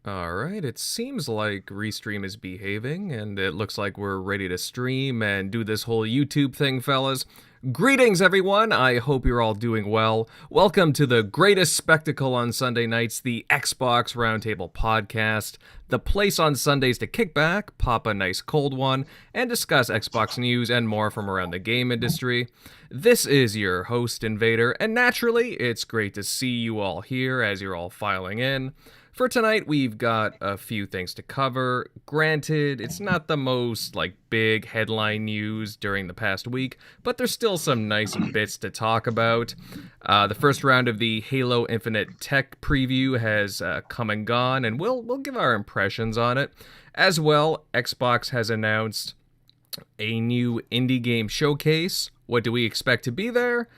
All right, it seems like Restream is behaving, and it looks like we're ready to stream and do this whole YouTube thing, fellas. Greetings, everyone. I hope you're all doing well. Welcome to the greatest spectacle on Sunday nights, the Xbox Roundtable Podcast, the place on Sundays to kick back, pop a nice cold one, and discuss Xbox news and more from around the game industry. This is your host, Invader, and naturally, it's great to see you all here as you're all filing in. For tonight, we've got a few things to cover. Granted, it's not the most, big headline news during the past week, but there's still some nice bits to talk about. The first round of the Halo Infinite tech preview has come and gone, and we'll give our impressions on it. As well, Xbox has announced a new indie game showcase. What do we expect to be there?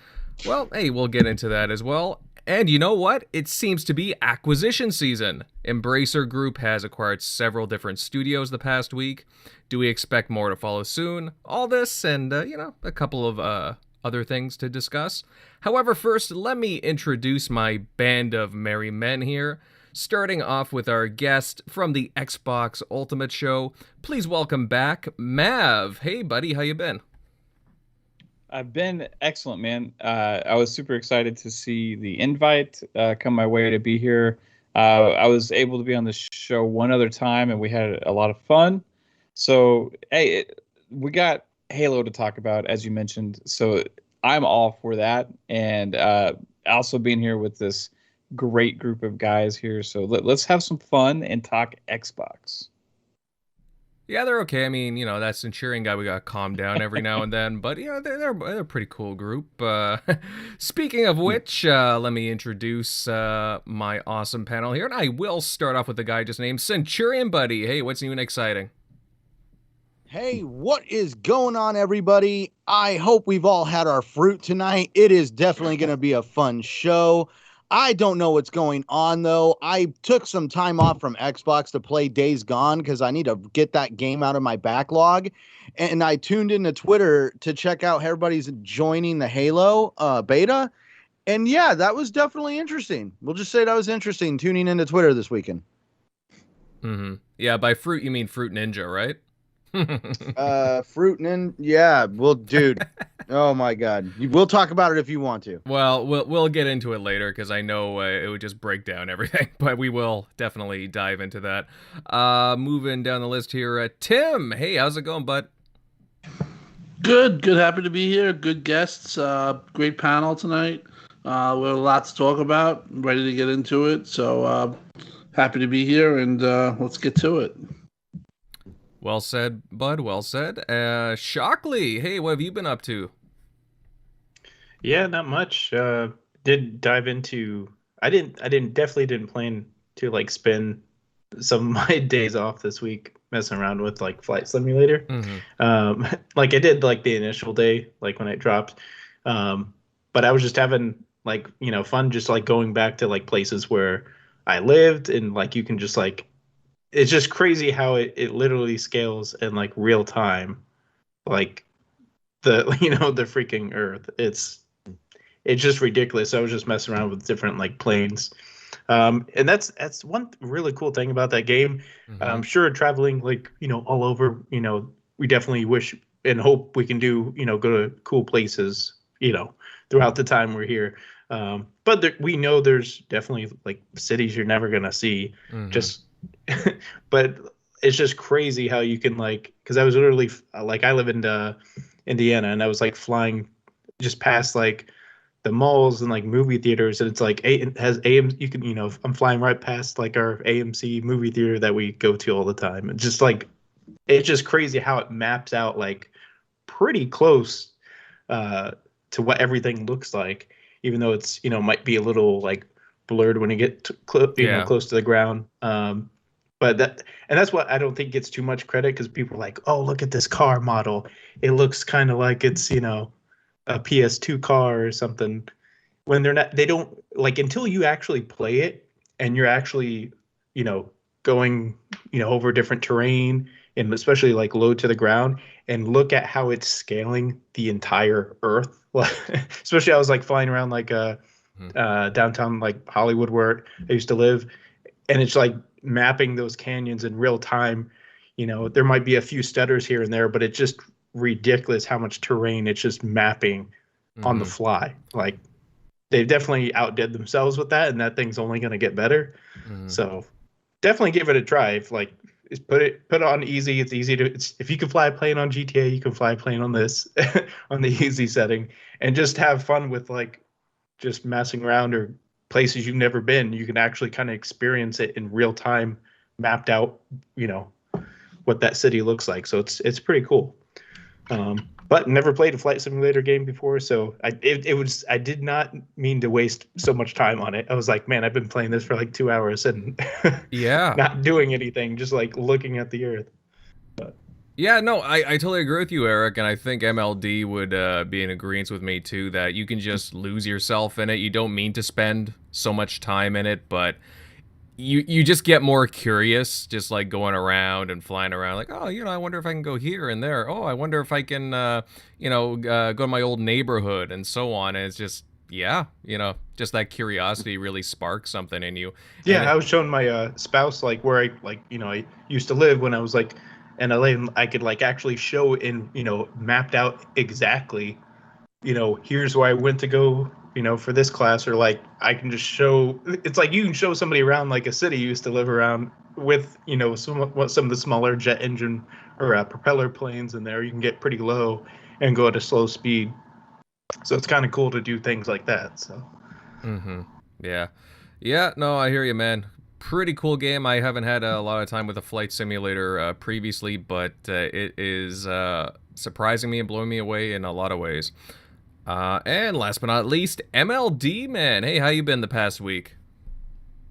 Well, hey, we'll get into that as well. And you know what? It seems to be acquisition season. Embracer Group has acquired several different studios the past week. Do we expect more to follow soon? All this and, a couple of other things to discuss. However, first, let me introduce my band of merry men here. Starting off with our guest from the Xbox Ultimate Show. Please welcome back Mav. Hey, buddy, how you been? I've been excellent, man. I was super excited to see the invite come my way to be here. I was able to be on the show one other time, and we had a lot of fun. So, hey, we got Halo to talk about, as you mentioned. So I'm all for that. And also being here with this great group of guys here. So let's have some fun and talk Xbox. Yeah, they're okay. I mean, that Centurion guy, we got to calm down every now and then. But, they're a pretty cool group. Speaking of which, let me introduce my awesome panel here. And I will start off with the guy just named Centurion Buddy. Hey, what's new and exciting? Hey, what is going on, everybody? I hope we've all had our fruit tonight. It is definitely going to be a fun show. I don't know what's going on, though. I took some time off from Xbox to play Days Gone because I need to get that game out of my backlog. And I tuned into Twitter to check out how everybody's joining the Halo beta. And yeah, that was definitely interesting. We'll just say that was interesting tuning into Twitter this weekend. Mm-hmm. Yeah, by fruit, you mean Fruit Ninja, right? Fruit Ninja. Yeah, well, dude. Oh my God. We'll talk about it if you want to. Well, we'll get into it later because I know it would just break down everything, but we will definitely dive into that. Moving down the list here, Tim. Hey, how's it going, bud? Good. Happy to be here. Good guests. Great panel tonight. We have a lot to talk about. Ready to get into it. So happy to be here, and let's get to it. Well said, bud. Well said. Shockley, hey, what have you been up to? Yeah, not much. Did dive into. I definitely didn't plan to spend some of my days off this week messing around with Flight Simulator. Mm-hmm. I did the initial day when it dropped. But I was just having fun just going back to places where I lived and you can just it's just crazy how it literally scales in real time, the the freaking Earth. It's just ridiculous. I was just messing around with different planes, and that's one really cool thing about that game. Mm-hmm. I'm sure traveling all over, we definitely wish and hope we can do go to cool places throughout the time we're here. But we know there's definitely cities you're never gonna see. Mm-hmm. Just but it's just crazy how you can because I was literally I live in Indiana, and I was flying just past the malls and movie theaters, and it's it has you can I'm flying right past our AMC movie theater that we go to all the time. It's just it's just crazy how it maps out pretty close to what everything looks like, even though it's might be a little blurred when you get close to the ground. But that's what I don't think gets too much credit, because people are oh, look at this car model. It looks kind of like it's, a PS2 car or something. When they don't until you actually play it and you're actually, going, over different terrain, and especially low to the ground, and look at how it's scaling the entire Earth. Especially I was flying around downtown Hollywood, where I used to live, and it's mapping those canyons in real time. There might be a few stutters here and there, but it's just ridiculous how much terrain it's just mapping on the fly. Like, they've definitely outdid themselves with that, and that thing's only going to get better. So definitely give it a try. If put it on easy. It's easy to. If you can fly a plane on GTA, you can fly a plane on this on the easy setting, and just have fun with just messing around or places you've never been. You can actually kind of experience it in real time, mapped out. What that city looks like. So it's pretty cool. But never played a flight simulator game before, so I did not mean to waste so much time on it. I was like, man, I've been playing this for like 2 hours and not doing anything, just like looking at the earth. But. Yeah, no, I totally agree with you, Eric, and I think MLD would be in agreement with me too, that you can just lose yourself in it. You don't mean to spend so much time in it, but you just get more curious, just like going around and flying around, like, oh, I wonder if I can go here and there. Oh, I wonder if I can, go to my old neighborhood and so on. And it's just, just that curiosity really sparks something in you. Yeah, I was showing my spouse where I used to live when I was in LA, and I could actually show in mapped out exactly, here's where I went to go. For this class, or I can just show. It's like you can show somebody around a city you used to live around with, some of the smaller jet engine or propeller planes in there. You can get pretty low and go at a slow speed. So it's kind of cool to do things like that. So. Yeah. No, I hear you, man. Pretty cool game. I haven't had a lot of time with a flight simulator previously, but it is surprising me and blowing me away in a lot of ways. And last but not least, MLD, man. Hey, how you been the past week?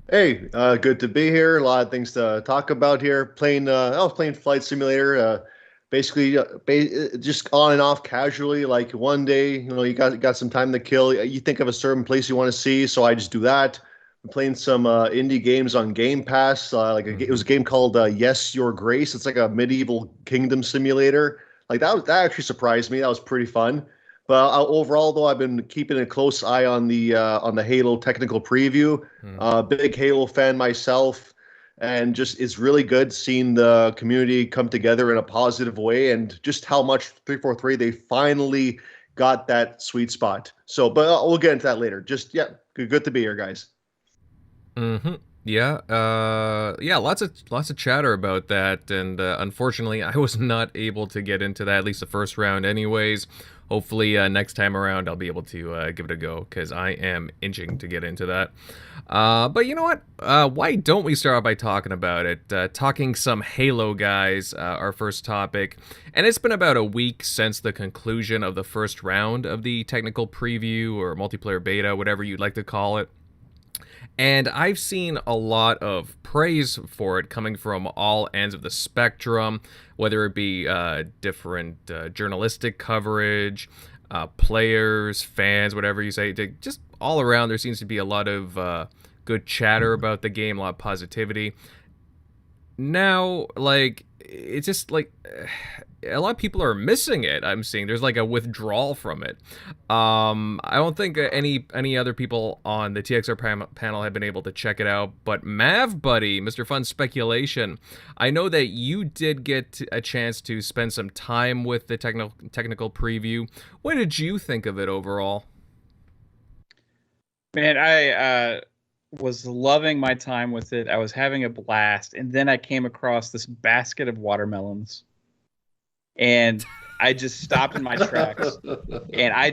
Hey, good to be here. A lot of things to talk about here. I was playing Flight Simulator, basically just on and off casually. Like one day, you got some time to kill. You think of a certain place you want to see, so I just do that. I'm playing some indie games on Game Pass. It was a game called Yes, Your Grace. It's like a medieval kingdom simulator. That actually surprised me. That was pretty fun. But overall, though, I've been keeping a close eye on the Halo technical preview. Big Halo fan myself, and just it's really good seeing the community come together in a positive way, and just how much 343 they finally got that sweet spot. So, but we'll get into that later. Just good to be here, guys. Yeah, lots of chatter about that, and unfortunately, I was not able to get into that, at least the first round anyways. Hopefully, next time around, I'll be able to give it a go, because I am itching to get into that. But you know what? Why don't we start out by talking about it? Talking some Halo, guys, our first topic. And it's been about a week since the conclusion of the first round of the technical preview, or multiplayer beta, whatever you'd like to call it. And I've seen a lot of praise for it coming from all ends of the spectrum, whether it be different journalistic coverage, players, fans, whatever you say. Just all around, there seems to be a lot of good chatter about the game, a lot of positivity. Now, it's just a lot of people are missing it. I'm seeing there's a withdrawal from it. I don't think any other people on the TXR panel have been able to check it out, but Mav Buddy, Mr. Fun Speculation, I know that you did get a chance to spend some time with the technical preview. What did you think of it overall? Man, I was loving my time with it. I was having a blast, and then I came across this basket of watermelons. And I just stopped in my tracks, and I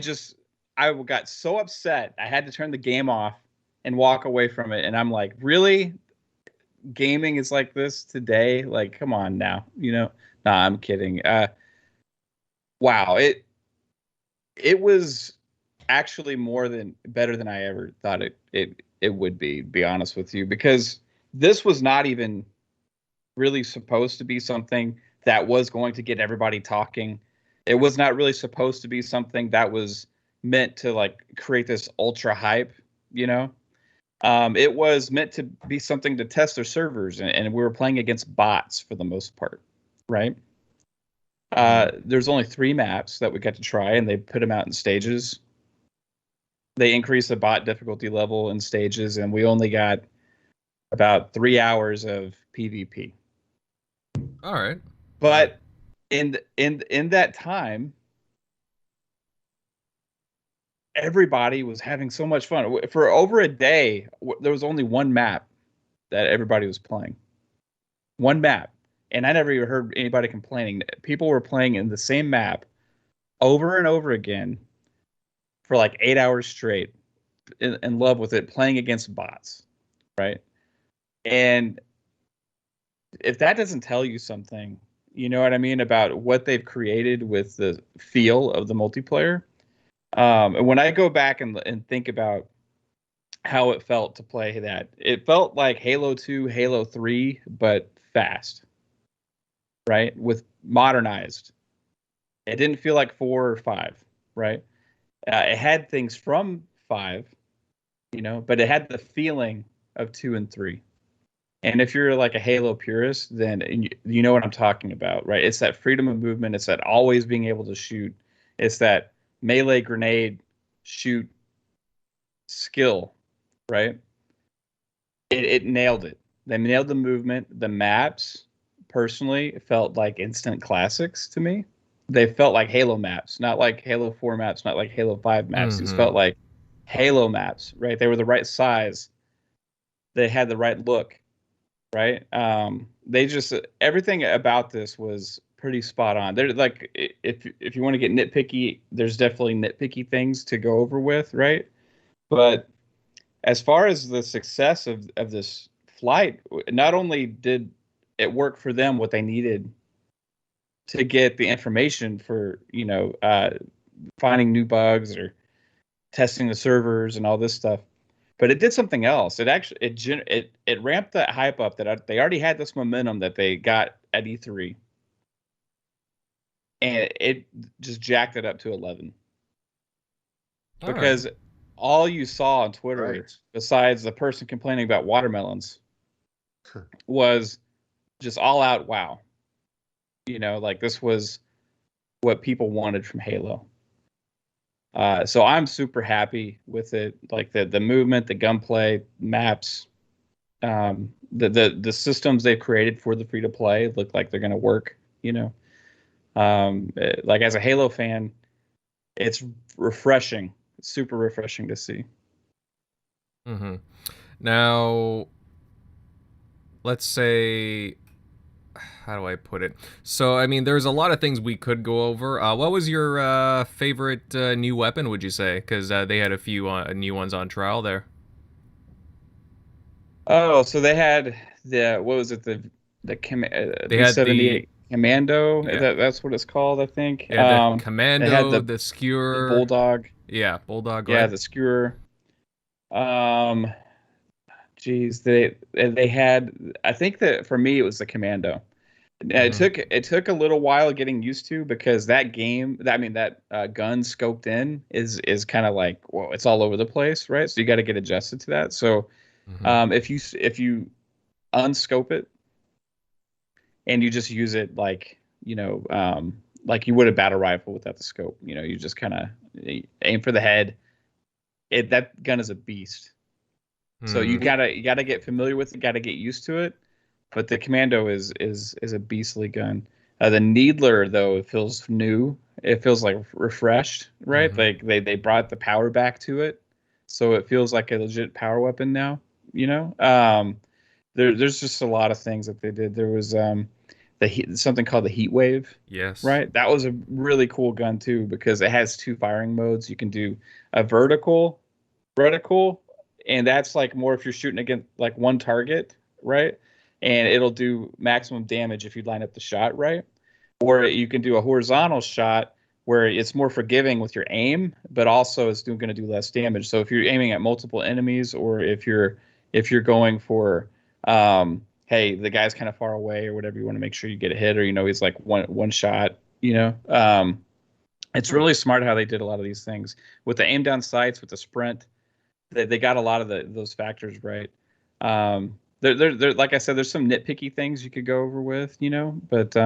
got so upset. I had to turn the game off and walk away from it. And I'm like, really? Gaming is like this today? Come on now, Nah, I'm kidding. Wow. It was actually better than I ever thought it would be honest with you, because this was not even really supposed to be something that was going to get everybody talking. It was not really supposed to be something that was meant to create this ultra hype, It was meant to be something to test their servers, and we were playing against bots for the most part, right? There's only 3 maps that we got to try, and they put them out in stages. They increased the bot difficulty level in stages, and we only got about 3 hours of PvP. All right. But in that time, everybody was having so much fun. For over a day, there was only one map that everybody was playing. One map. And I never even heard anybody complaining. People were playing in the same map over and over again for like 8 hours straight, in love with it, playing against bots, right? And if that doesn't tell you something, you know what I mean, about what they've created with the feel of the multiplayer. And when I go back and think about how it felt to play that, it felt like Halo 2, Halo 3, but fast, right? With modernized. It didn't feel like 4 or 5, right? It had things from 5, but it had the feeling of 2 and 3. And if you're like a Halo purist, then you know what I'm talking about, right? It's that freedom of movement. It's that always being able to shoot. It's that melee grenade shoot skill, right? It nailed it. They nailed the movement. The maps, personally, felt like instant classics to me. They felt like Halo maps, not like Halo 4 maps, not like Halo 5 maps. These felt like Halo maps, right? They were the right size. They had the right look, right? They just, everything about this was pretty spot on. They're like, if you want to get nitpicky, there's definitely nitpicky things to go over with, right? But as far as the success of this flight, not only did it work for them what they needed to get the information for, finding new bugs or testing the servers and all this stuff, but it did something else. It actually it ramped that hype up that they already had this momentum that they got at E3, and it just jacked it up to 11. Because all you saw on Twitter, besides the person complaining about watermelons, was just all out wow. Like this was what people wanted from Halo. So I'm super happy with it. Like the movement, the gunplay, maps, the systems they've created for the free to play look like they're going to work. Like as a Halo fan, it's refreshing. It's super refreshing to see. Mm-hmm. Now, let's say, how do I put it? So, I mean, there's a lot of things we could go over. What was your favorite new weapon, would you say? Because they had a few new ones on trial there. Oh, so they had what was it? The B-78 Commando. Yeah. That's what it's called, I think. Yeah, the Commando, they had the Skewer, the Bulldog. Yeah, Bulldog. Yeah, right? the Skewer. Geez, they had. I think that for me it was the Commando. It took a little while getting used to, because that game, that gun scoped in is kind of like, whoa, it's all over the place, right? So you got to get adjusted to that. So if you unscope it and you just use it like like you would a battle rifle without the scope, you just kind of aim for the head. That gun is a beast. So you gotta get familiar with it, gotta get used to it. But the Commando is a beastly gun. The Needler, though, it feels new. It feels like refreshed, right? Like they brought the power back to it, so it feels like a legit power weapon now. There's just a lot of things that they did. There was something called the Heat Wave. Yes. Right. That was a really cool gun too, because it has 2 firing modes. You can do a vertical, and that's like more if you're shooting against like one target, right? And it'll do maximum damage if you line up the shot right. Or you can do a horizontal shot where it's more forgiving with your aim, but also it's going to do less damage. So if you're aiming at multiple enemies, or if you're going for hey, the guy's kind of far away or whatever, you want to make sure you get a hit, or he's like one shot, it's really smart how they did a lot of these things with the aim down sights, with the sprint. They got a lot of those factors right. There, like I said, there's some nitpicky things you could go over with, but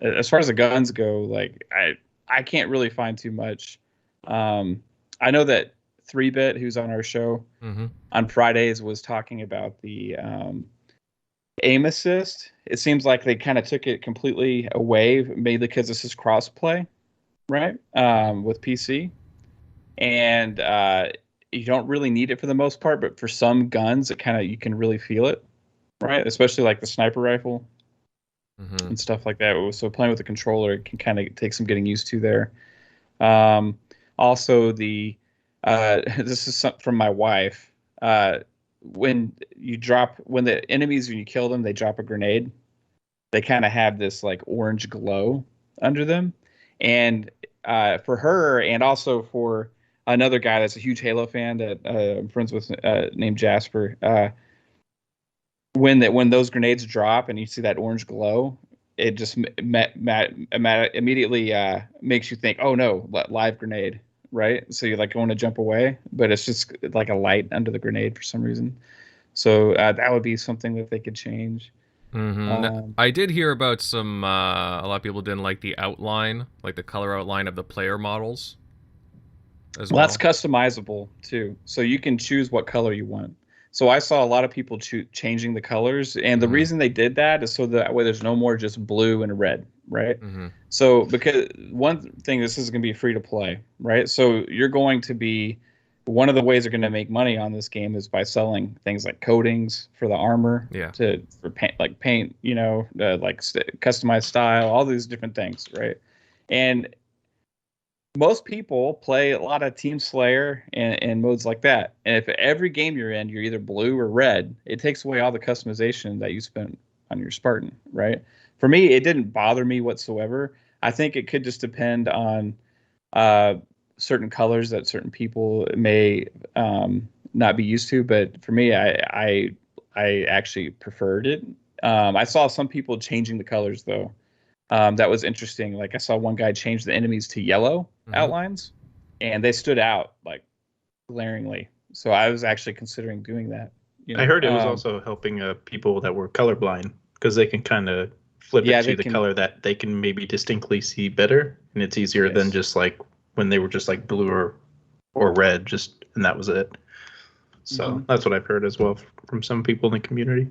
as far as the guns go, like I can't really find too much. I know that 3-Bit, who's on our show on Fridays, was talking about the aim assist. It seems like they kind of took it completely away, mainly because this is crossplay, right? With PC, and you don't really need it for the most part, but for some guns, you can really feel it, right? Especially like the sniper rifle and stuff like that. So playing with the controller, it can kind of take some getting used to there. Also, this is from my wife. When the enemies, when you kill them, they drop a grenade. They kind of have this like orange glow under them, and for her, and also for another guy that's a huge Halo fan that I'm friends with, named Jasper. When those grenades drop and you see that orange glow, it just immediately makes you think, oh no, live grenade, right? So you like want to jump away, but it's just like a light under the grenade for some reason. So that would be something that they could change. I did hear about some, a lot of people didn't like the outline, like the color outline of the player models as well. That's customizable too. So you can choose what color you want. So I saw a lot of people changing the colors, and the reason they did that is so that way there's no more just blue and red, right? So because one thing, this is going to be free to play, right? So you're going to be, one of the ways they're going to make money on this game is by selling things like coatings for the armor, for paint, like paint, customized style, all these different things, right? And most people play a lot of Team Slayer and modes like that. And if every game you're in, you're either blue or red, it takes away all the customization that you spent on your Spartan, right? For me, it didn't bother me whatsoever. I think it could just depend on certain colors that certain people may not be used to. But for me, I actually preferred it. I saw some people changing the colors, though. That was interesting. Like I saw one guy change the enemies to yellow outlines, and they stood out like glaringly. So I was actually considering doing that. I heard it was also helping people that were colorblind, because they can kind of flip it to the color that they can maybe distinctly see better, and it's easier than just like when they were just like blue or red, and that was it. So that's what I've heard as well from some people in the community.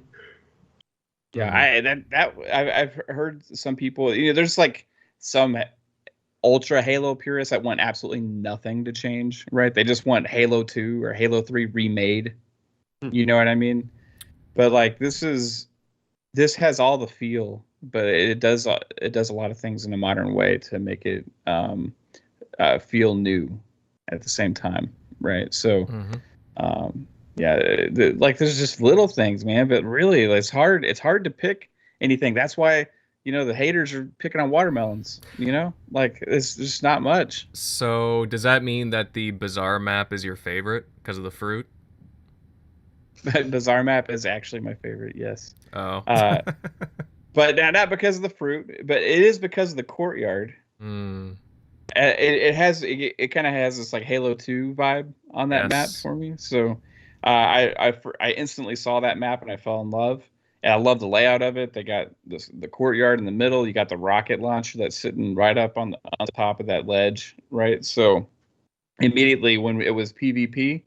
Yeah, I've heard some people. There's like some ultra Halo purists that want absolutely nothing to change, right? They just want Halo 2 or Halo 3 remade. You know what I mean? But like this has all the feel, but it does a lot of things in a modern way to make it feel new at the same time, right? So. There's just little things, man, but really it's hard to pick anything. That's why the haters are picking on watermelons, like it's just not much. So does that mean that the Bazaar map is your favorite because of the fruit? Bazaar map is actually my favorite, yes. But not because of the fruit, but it is because of the courtyard. It kind of has this like Halo 2 vibe on that map for me. So I instantly saw that map and I fell in love. And I love the layout of it. They got the courtyard in the middle. You got the rocket launcher that's sitting right up on the top of that ledge, right? So immediately when it was PvP,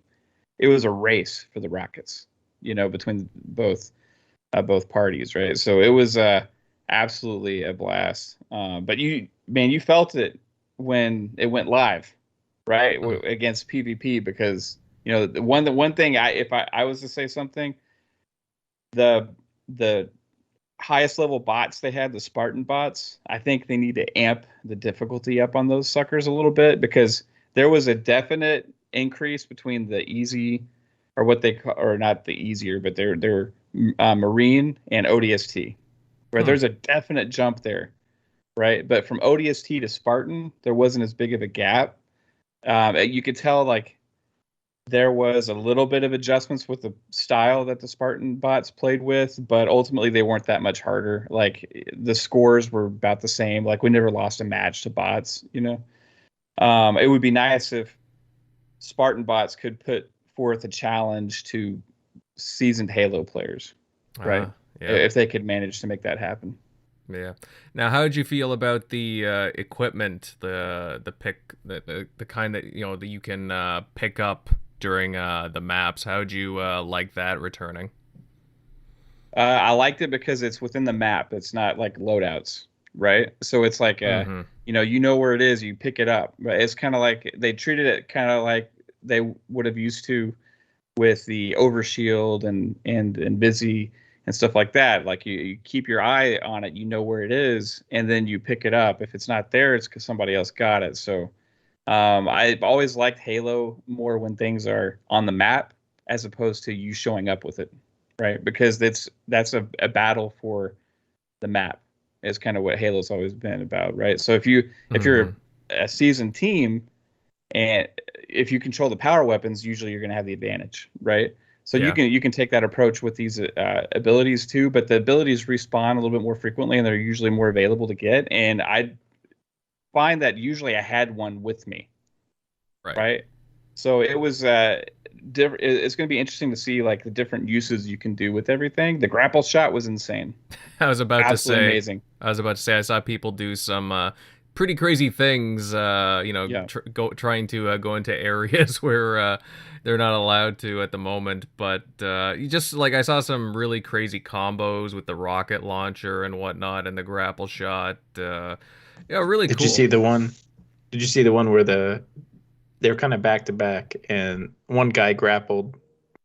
it was a race for the rockets, between both parties, right? So it was absolutely a blast. But you felt it when it went live, right? Against PvP, because the one thing if I was to say something, the highest level bots they had, the Spartan bots, I think they need to amp the difficulty up on those suckers a little bit, because there was a definite increase between the easy, or what they call, or not the easier, but they're Marine and ODST, where there's a definite jump there, right? But from ODST to Spartan, there wasn't as big of a gap. You could tell like there was a little bit of adjustments with the style that the Spartan bots played with, but ultimately they weren't that much harder. Like the scores were about the same. Like we never lost a match to bots, It would be nice if Spartan bots could put forth a challenge to seasoned Halo players, right? If they could manage to make that happen. Yeah. Now, how did you feel about the equipment, the kind that that you can pick up during the maps? How'd you like that returning? I liked it because it's within the map. It's not like loadouts, right? So it's like Mm-hmm. you know where it is, you pick it up. But it's kind of like they treated it kind of like they would have used to with the overshield and busy and stuff like that. Like you keep your eye on it, you know where it is, and then you pick it up. If it's not there, it's because somebody else got it. So I've always liked Halo more when things are on the map as opposed to you showing up with it, right? Because that's a battle for the map. Is kind of what Halo's always been about, right? So if you're a seasoned team and if you control the power weapons, usually you're going to have the advantage, right? So Yeah. you can take that approach with these abilities too, but the abilities respawn a little bit more frequently, and they're usually more available to get. And I find that usually I had one with me, right? So it was different. It's going to be interesting to see like the different uses you can do with everything. The grapple shot was insane, I was about absolutely to say. amazing. I was about to say I saw people do some pretty crazy things. Yeah. Trying to go into areas where they're not allowed to at the moment. But you just like I saw some really crazy combos with the rocket launcher and whatnot, and the grapple shot. Really Did cool. you see the one? Did you see the one where they're kind of back to back, and one guy grappled,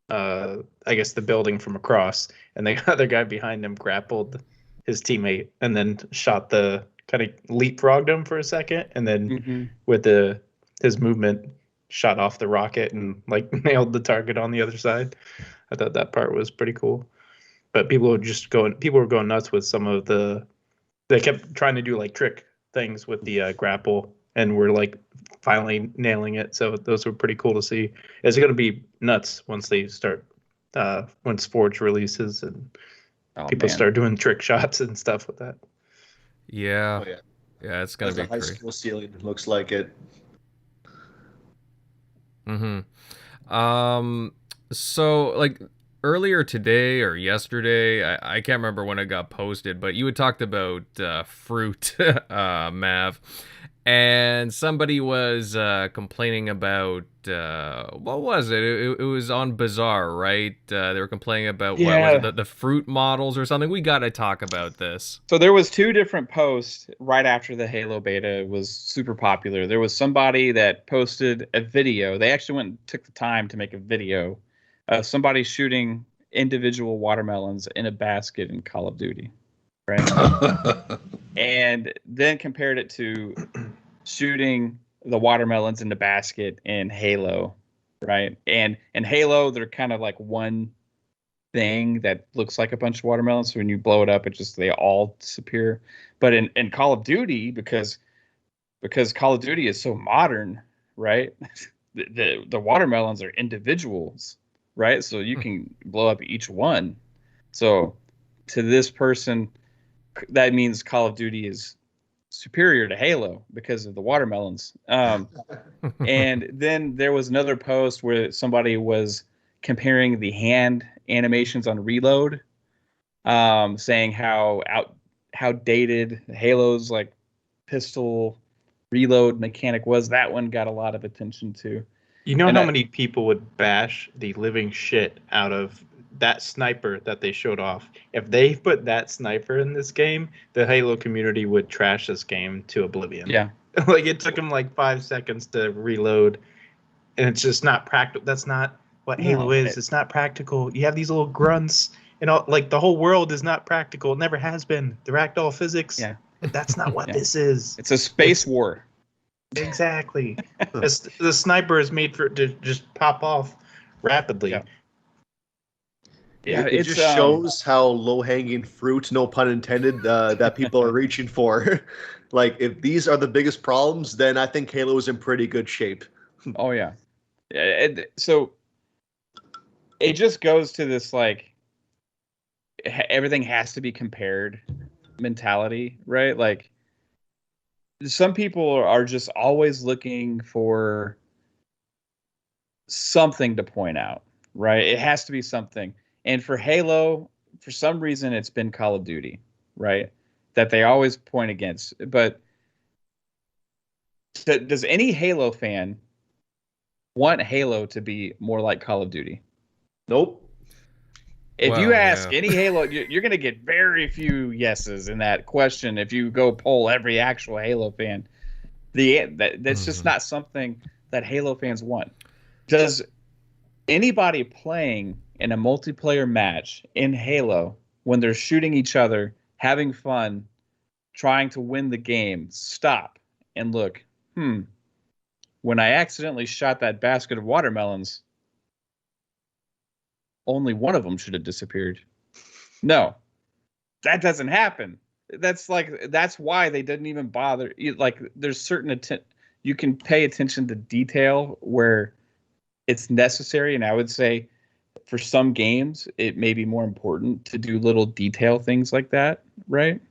I guess the building from across, and the other guy behind him grappled his teammate, and then shot the kind of leapfrogged him for a second, and then Mm-hmm. with his movement shot off the rocket and like nailed the target on the other side. I thought that part was pretty cool. But people were going nuts with some of they kept trying to do like trick things with the grapple, and we're like finally nailing it. So those were pretty cool to see. It's going to be nuts once they start, once Forge releases and people start doing trick shots and stuff with that. Yeah. Oh, yeah. Yeah, it's gonna Has a be high great. skill ceiling. Looks like it. Mm-hmm. So like earlier today or yesterday, I can't remember when it got posted, but you had talked about fruit, Mav, and somebody was complaining about what was it? It was on Bazaar, right? They were complaining about what was it? Yeah. The fruit models or something. We got to talk about this. So there was two different posts right after the Halo beta was super popular. There was somebody that posted a video. They actually went and took the time to make a video of somebody shooting individual watermelons in a basket in Call of Duty, right? And then compared it to shooting the watermelons in the basket in Halo, right? And in Halo, they're kind of like one thing that looks like a bunch of watermelons. So when you blow it up, they all disappear. But in Call of Duty, because Call of Duty is so modern, right? The watermelons are individuals, right? So you can blow up each one. So to this person, that means Call of Duty is superior to Halo because of the watermelons. And then there was another post where somebody was comparing the hand animations on reload, saying how dated Halo's like pistol reload mechanic was. That one got a lot of attention too. You know And how many people would bash the living shit out of that sniper that they showed off? If they put that sniper in this game, the Halo community would trash this game to oblivion. Yeah. Like it took them like 5 seconds to reload, and it's just not practical. That's not what Halo is. It's not practical. You have these little grunts, and all, like the whole world is not practical. It never has been. The ragdoll physics. Yeah. That's not what this is. It's a space war. Exactly. The sniper is made for it to just pop off rapidly. Yeah. Yeah, It just shows how low-hanging fruit, no pun intended, that people are reaching for. Like, if these are the biggest problems, then I think Halo is in pretty good shape. Oh yeah. So it just goes to this like everything has to be compared mentality, right? Like some people are just always looking for something to point out, right? It has to be something. And for Halo, for some reason, it's been Call of Duty, right? that they always point against. But does any Halo fan want Halo to be more like Call of Duty? Nope. If Well, you ask yeah. any Halo, you're going to get very few yeses in that question. If you go poll every actual Halo fan, that's just not something that Halo fans want. Does anybody playing in a multiplayer match in Halo, when they're shooting each other, having fun, trying to win the game, stop and look, when I accidentally shot that basket of watermelons, only one of them should have disappeared? No, that doesn't happen. That's why they didn't even bother. Like, there's certain you can pay attention to detail where it's necessary, and I would say for some games it may be more important to do little detail things like that, right?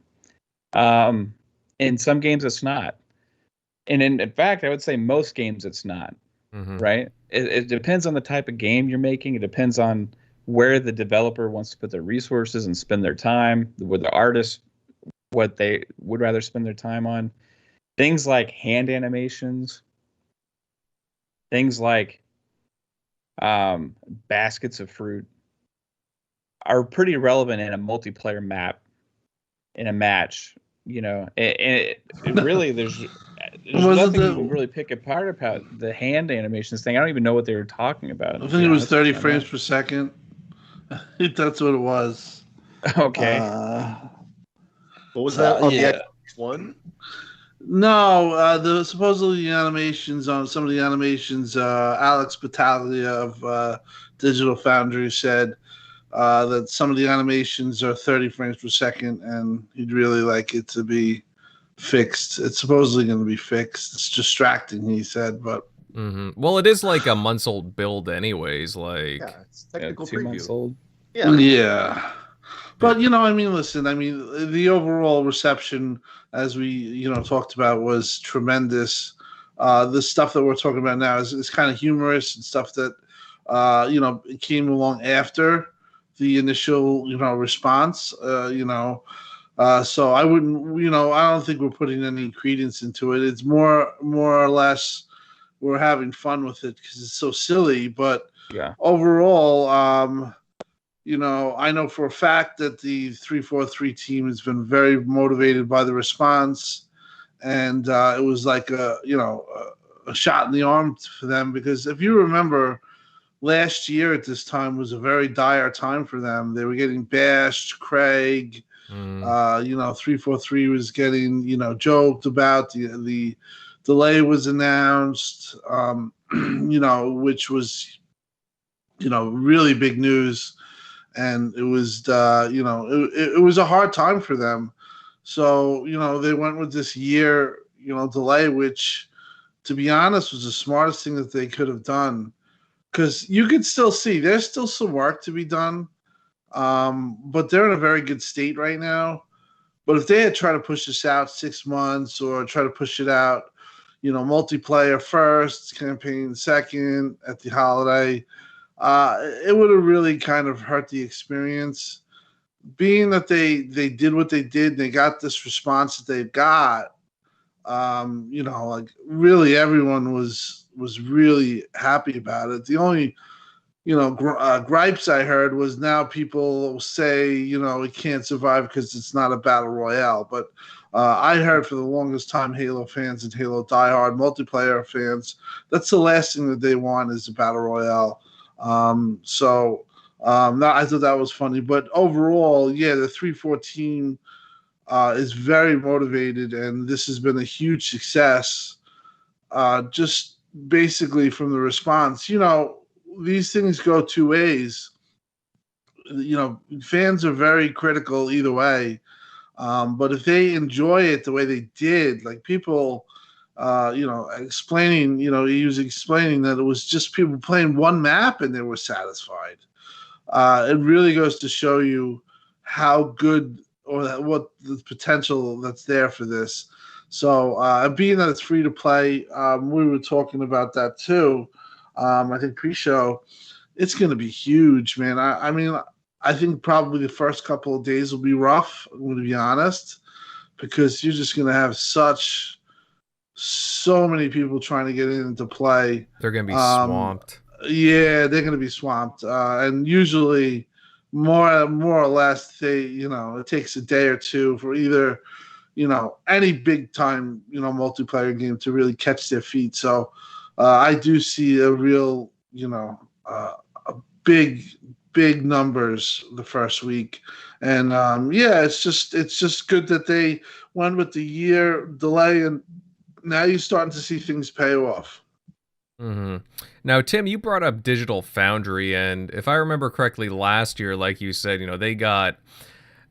In some games it's not, and in fact I would say most games it's not. Right? It depends on the type of game you're making. It depends on where the developer wants to put their resources and spend their time, where the artist, what they would rather spend their time on. Things like hand animations, things like baskets of fruit are pretty relevant in a multiplayer map, in a match. It really there's nothing you can really pick apart about the hand animations thing. I don't even know what they were talking about. I think it was 30 frames per second. I think that's what it was. Okay. What was that on the Xbox One? No, supposedly the animations on some of the animations, Alex Battaglia of Digital Foundry said that some of the animations are 30 frames per second, and he'd really like it to be fixed. It's supposedly going to be fixed. It's distracting, he said, but. Well, it is like a months-old build anyways. Like, yeah, it's technical 2 months old. Yeah. But, listen, the overall reception, as we, talked about, was tremendous. The stuff that we're talking about now is kind of humorous and stuff that, it came along after the initial, response, so I wouldn't, I don't think we're putting any credence into it. It's more or less we're having fun with it because it's so silly. But overall, I know for a fact that the 343 team has been very motivated by the response, and it was like a shot in the arm for them, because if you remember, last year at this time was a very dire time for them. They were getting bashed. Craig, 343 was getting joked about. The delay was announced, which was really big news. And it was, it was a hard time for them. So, they went with this year, delay, which, to be honest, was the smartest thing that they could have done. Because you could still see there's still some work to be done. But they're in a very good state right now. But if they had tried to push this out 6 months, or try to push it out, multiplayer first, campaign second at the holiday, it would have really kind of hurt the experience. Being that they did what they did, and they got this response that they've got, really everyone was really happy about it. The only, gripes I heard was now people say, it can't survive because it's not a battle royale. But I heard for the longest time, Halo fans and Halo diehard multiplayer fans, that's the last thing that they want is a battle royale. I thought that was funny. But overall, the 314 is very motivated, and this has been a huge success. Just basically from the response, these things go two ways. Fans are very critical either way. But if they enjoy it the way they did, like people, explaining, he was explaining that it was just people playing one map and they were satisfied. It really goes to show you how good, or what the potential that's there for this. So being that it's free to play, we were talking about that too. I think pre-show, it's going to be huge, man. I think probably the first couple of days will be rough, I'm going to be honest. because you're just going to have so many people trying to get into play. They're going to be swamped. Yeah, they're going to be swamped. And usually more or less it takes a day or two for either, any big time, multiplayer game to really catch their feet. So I do see a real, a big numbers the first week. And it's just good that they went with the year delay, and now you're starting to see things pay off. Mm-hmm. Now, Tim, you brought up Digital Foundry, and if I remember correctly, last year, like you said, they got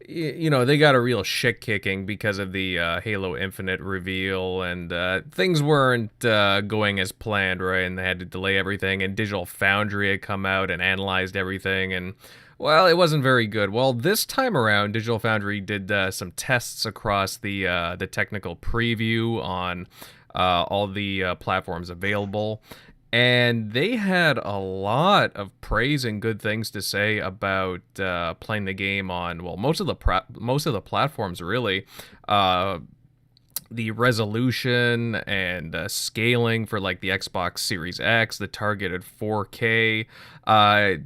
a real shit kicking because of the Halo Infinite reveal, and things weren't going as planned, right? And they had to delay everything, and Digital Foundry had come out and analyzed everything, and well, it wasn't very good. Well, this time around, Digital Foundry did some tests across the technical preview on all the platforms available, and they had a lot of praise and good things to say about playing the game on, well, most of the platforms, really. The resolution and scaling for like the Xbox Series X, the targeted 4K,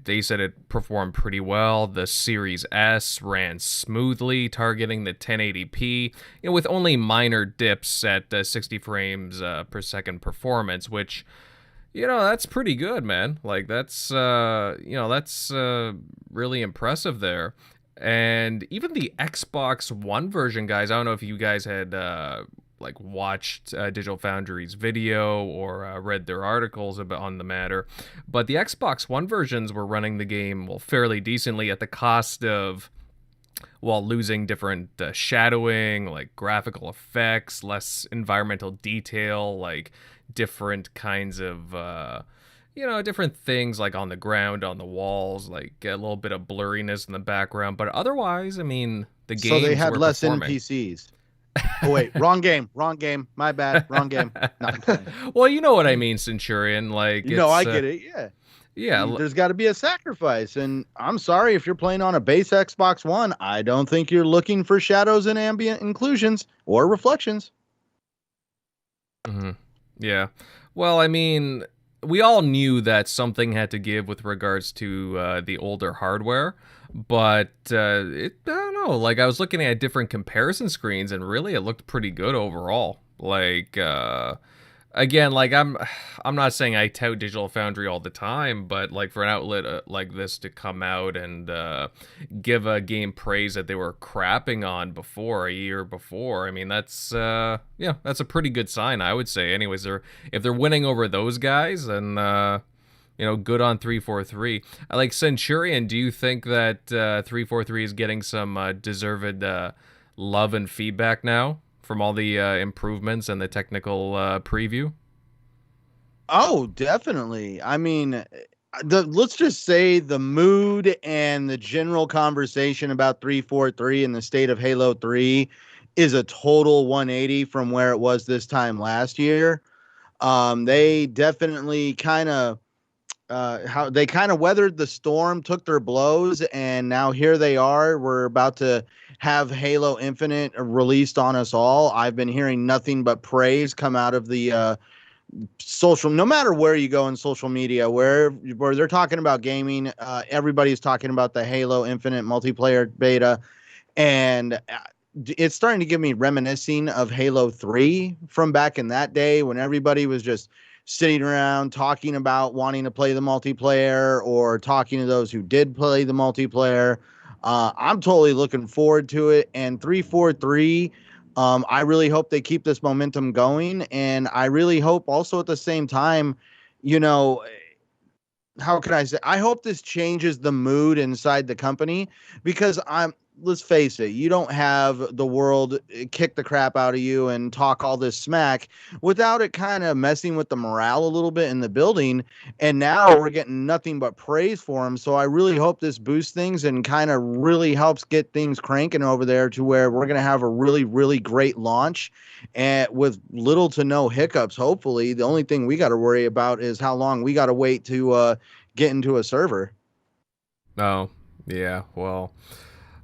they said it performed pretty well. The Series S ran smoothly, targeting the 1080p, with only minor dips at 60 frames per second performance, which, that's pretty good, man. Like that's really impressive there. And even the Xbox One version, guys, I don't know if you guys had watched Digital Foundry's video or read their articles on the matter, but the Xbox One versions were running the game, well, fairly decently at the cost of, while losing different shadowing, like graphical effects, less environmental detail, like different kinds of different things like on the ground, on the walls, like a little bit of blurriness in the background. But otherwise, I mean, the games So they had were less performing. NPCs. Oh, wait, wrong game. My bad. Wrong game. Well, you know what I mean, Centurion. Like, I get it. Yeah. Yeah. There's got to be a sacrifice. And I'm sorry, if you're playing on a base Xbox One, I don't think you're looking for shadows and ambient inclusions or reflections. Mm-hmm. Yeah. Well, I mean, we all knew that something had to give with regards to the older hardware, but I don't know. Like, I was looking at different comparison screens, and really, it looked pretty good overall. Like, again, like I'm not saying I tout Digital Foundry all the time, but like for an outlet like this to come out and give a game praise that they were crapping on before, a year before, I mean, that's that's a pretty good sign, I would say. Anyways, if they're winning over those guys, then good on 343. Like, Centurion, do you think that 343 is getting some deserved love and feedback now from all the improvements and the technical preview? Oh, definitely. I mean, let's just say the mood and the general conversation about 343 and the state of Halo 3 is a total 180 from where it was this time last year. They definitely kind of weathered the storm, took their blows, and now here they are. We're about to have Halo Infinite released on us all. I've been hearing nothing but praise come out of the social, no matter where you go in social media, where they're talking about gaming, everybody's talking about the Halo Infinite multiplayer beta, and it's starting to give me reminiscing of Halo 3 from back in that day when everybody was just sitting around talking about wanting to play the multiplayer or talking to those who did play the multiplayer. I'm totally looking forward to it. And 343, I really hope they keep this momentum going. And I really hope also at the same time, how can I say? I hope this changes the mood inside the company, because let's face it, you don't have the world kick the crap out of you and talk all this smack without it kind of messing with the morale a little bit in the building. And now we're getting nothing but praise for them. So I really hope this boosts things and kind of really helps get things cranking over there to where we're going to have a really, really great launch and with little to no hiccups. Hopefully, the only thing we got to worry about is how long we got to wait to get into a server. Oh, yeah. Well,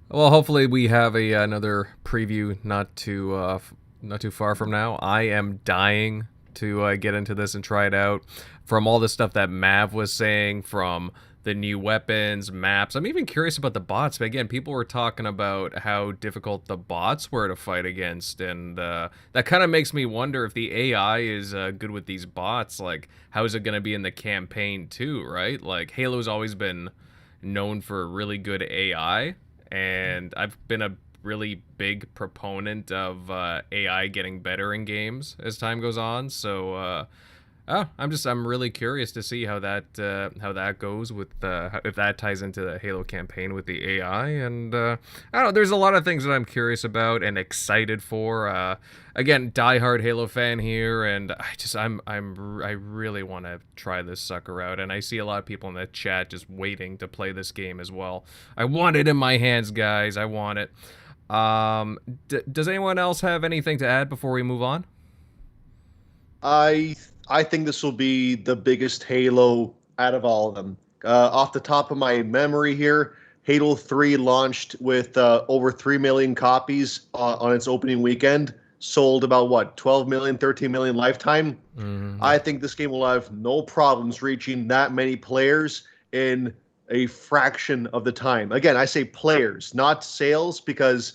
Well, hopefully we have another preview not too far from now. I am dying to get into this and try it out. From all the stuff that Mav was saying, from the new weapons, maps. I'm even curious about the bots. But again, people were talking about how difficult the bots were to fight against, and that kind of makes me wonder if the AI is good with these bots. Like, how is it going to be in the campaign too? Right? Like, Halo's always been known for really good AI, and I've been a really big proponent of AI getting better in games as time goes on. So I'm really curious to see how that goes with if that ties into the Halo campaign with the AI. And I don't know, there's a lot of things that I'm curious about and excited for. Again, diehard Halo fan here, and I really want to try this sucker out. And I see a lot of people in the chat just waiting to play this game as well. I want it in my hands, guys. I want it. Does anyone else have anything to add before we move on? I think this will be the biggest Halo out of all of them. Off the top of my memory here, Halo 3 launched with over 3 million copies on its opening weekend. Sold about, 12 million, 13 million lifetime. Mm-hmm. I think this game will have no problems reaching that many players in a fraction of the time. Again, I say players, not sales, because,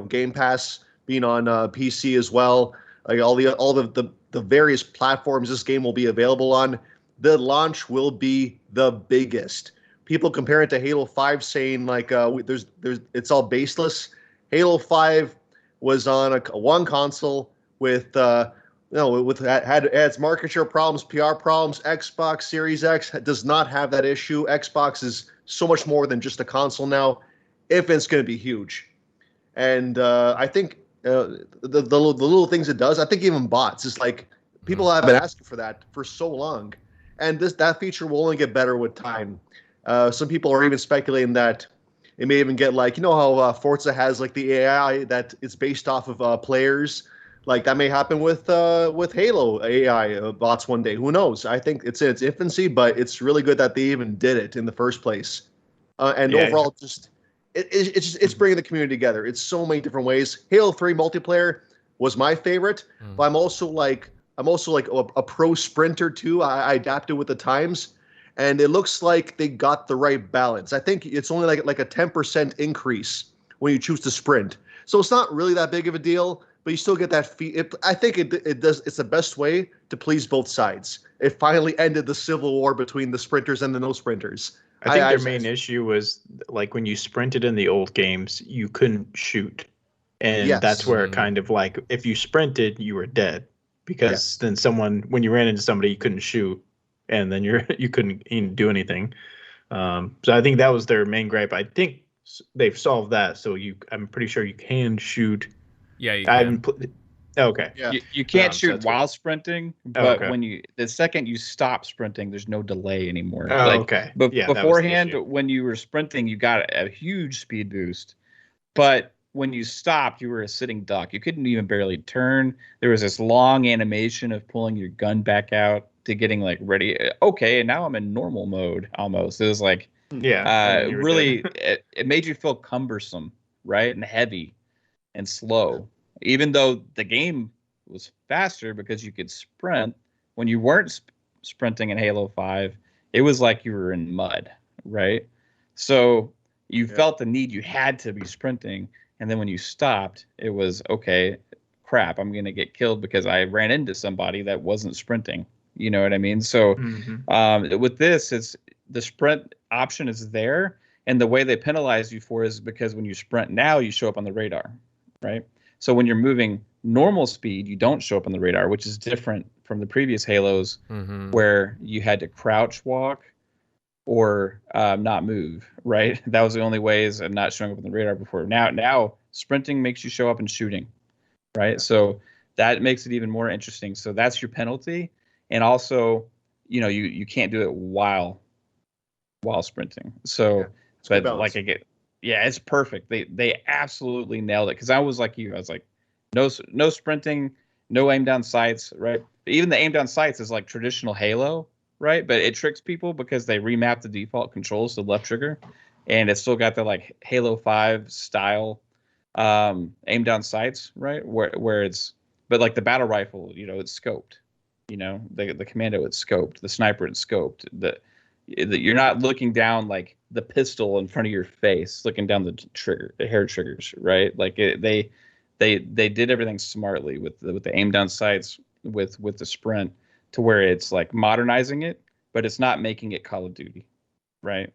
Game Pass being on PC as well, like all the various platforms this game will be available on, the launch will be the biggest. People compare it to Halo 5, saying like it's all baseless. Halo 5 was on one console with had its market share problems, PR problems. Xbox Series X does not have that issue. Xbox is so much more than just a console now. If it's going to be huge, and I think the little things it does, I think even bots, is like people have been asking for that for so long, and that feature will only get better with time. Some people are even speculating that it may even get like, how Forza has like the AI that it's based off of players. Like that may happen with Halo AI bots one day. Who knows? I think it's in its infancy, but it's really good that they even did it in the first place. Overall, just it's bringing the community together. It's so many different ways. Halo 3 multiplayer was my favorite, but I'm also like a pro sprinter too. I adapted with the times. And it looks like they got the right balance. I think it's only like a 10% increase when you choose to sprint. So it's not really that big of a deal, but you still get that I think it does. It's the best way to please both sides. It finally ended the civil war between the sprinters and the no sprinters. I think their main issue was like when you sprinted in the old games, you couldn't shoot. And that's where kind of like if you sprinted, you were dead because then when you ran into somebody, you couldn't shoot. And then you couldn't even do anything. So I think that was their main gripe. I think they've solved that. So I'm pretty sure you can shoot. Yeah, you can. Okay. Yeah. You can't shoot while sprinting, but the second you stop sprinting, there's no delay anymore. Okay. But beforehand, when you were sprinting, you got a huge speed boost. But when you stopped, you were a sitting duck. You couldn't even barely turn. There was this long animation of pulling your gun back out to getting like ready. Okay, and now I'm in normal mode almost. It was like, really, it made you feel cumbersome, right? And heavy and slow. Even though the game was faster because you could sprint. When you weren't sprinting in Halo 5, it was like you were in mud, right? So you felt the need, you had to be sprinting. And then when you stopped, it was, okay, crap, I'm going to get killed because I ran into somebody that wasn't sprinting. You know what I mean? So with this, it's the sprint option is there. And the way they penalize you for is because when you sprint now, you show up on the radar, right? So when you're moving normal speed, you don't show up on the radar, which is different from the previous Halos where you had to crouch walk or not move, right? That was the only ways of not showing up on the radar before. Now sprinting makes you show up and shooting, right? So that makes it even more interesting. So that's your penalty. And also, you can't do it while sprinting. So, but like it's perfect. They absolutely nailed it. Because I was like you, I was like, no sprinting, no aim down sights, right? But even the aim down sights is like traditional Halo, right? But it tricks people because they remap the default controls to the left trigger. and it's still got the like Halo 5 style aim down sights, right? Where it's, but like the battle rifle, it's scoped. The commando, it's scoped. The sniper, it's scoped. You're not looking down like the pistol in front of your face, looking down the hair triggers, right? Like they did everything smartly with the aim down sights, with the sprint, to where it's like modernizing it, but it's not making it Call of Duty, right?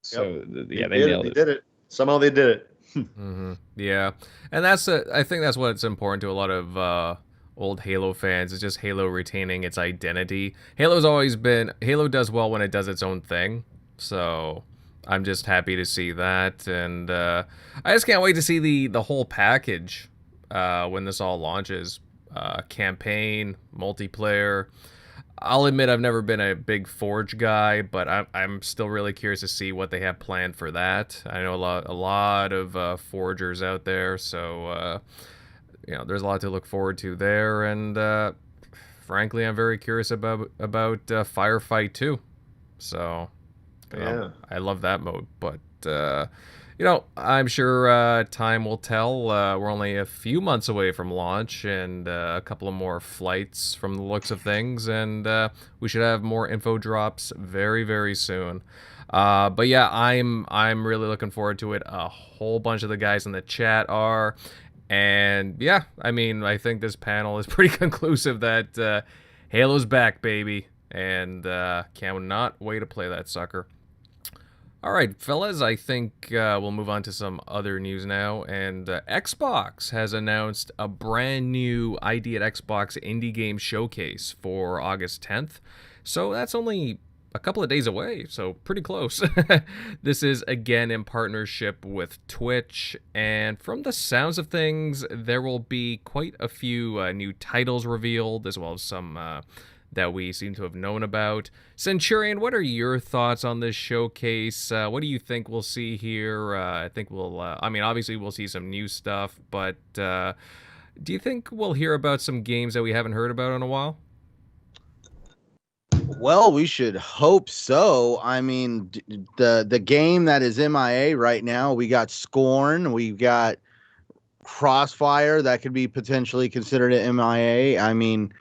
So they nailed it. They did it. Somehow they did it. Mm-hmm. Yeah, and I think that's what's important to a lot of old Halo fans. It's just Halo retaining its identity. Halo does well when it does its own thing. So I'm just happy to see that, and I just can't wait to see the whole package when this all launches. Campaign, multiplayer. I'll admit I've never been a big Forge guy, but I'm still really curious to see what they have planned for that. I know a lot of Forgers out there, so there's a lot to look forward to there. And frankly, I'm very curious about Firefight too. So I love that mode, but I'm sure time will tell. We're only a few months away from launch, and a couple of more flights from the looks of things, and we should have more info drops very, very soon. But yeah, I'm really looking forward to it. A whole bunch of the guys in the chat are, and yeah, I mean, I think this panel is pretty conclusive that Halo's back, baby, and cannot wait to play that sucker. All right, fellas, I think we'll move on to some other news now. And Xbox has announced a brand new ID at Xbox Indie Game Showcase for August 10th. So that's only a couple of days away, so pretty close. This is, again, in partnership with Twitch. And from the sounds of things, there will be quite a few new titles revealed, as well as some that we seem to have known about. Centurion, what are your thoughts on this showcase? What do you think we'll see here? I think obviously we'll see some new stuff, but do you think we'll hear about some games that we haven't heard about in a while? Well, we should hope so. I mean, the game that is MIA right now, we got Scorn, we've got Crossfire that could be potentially considered an MIA. I mean,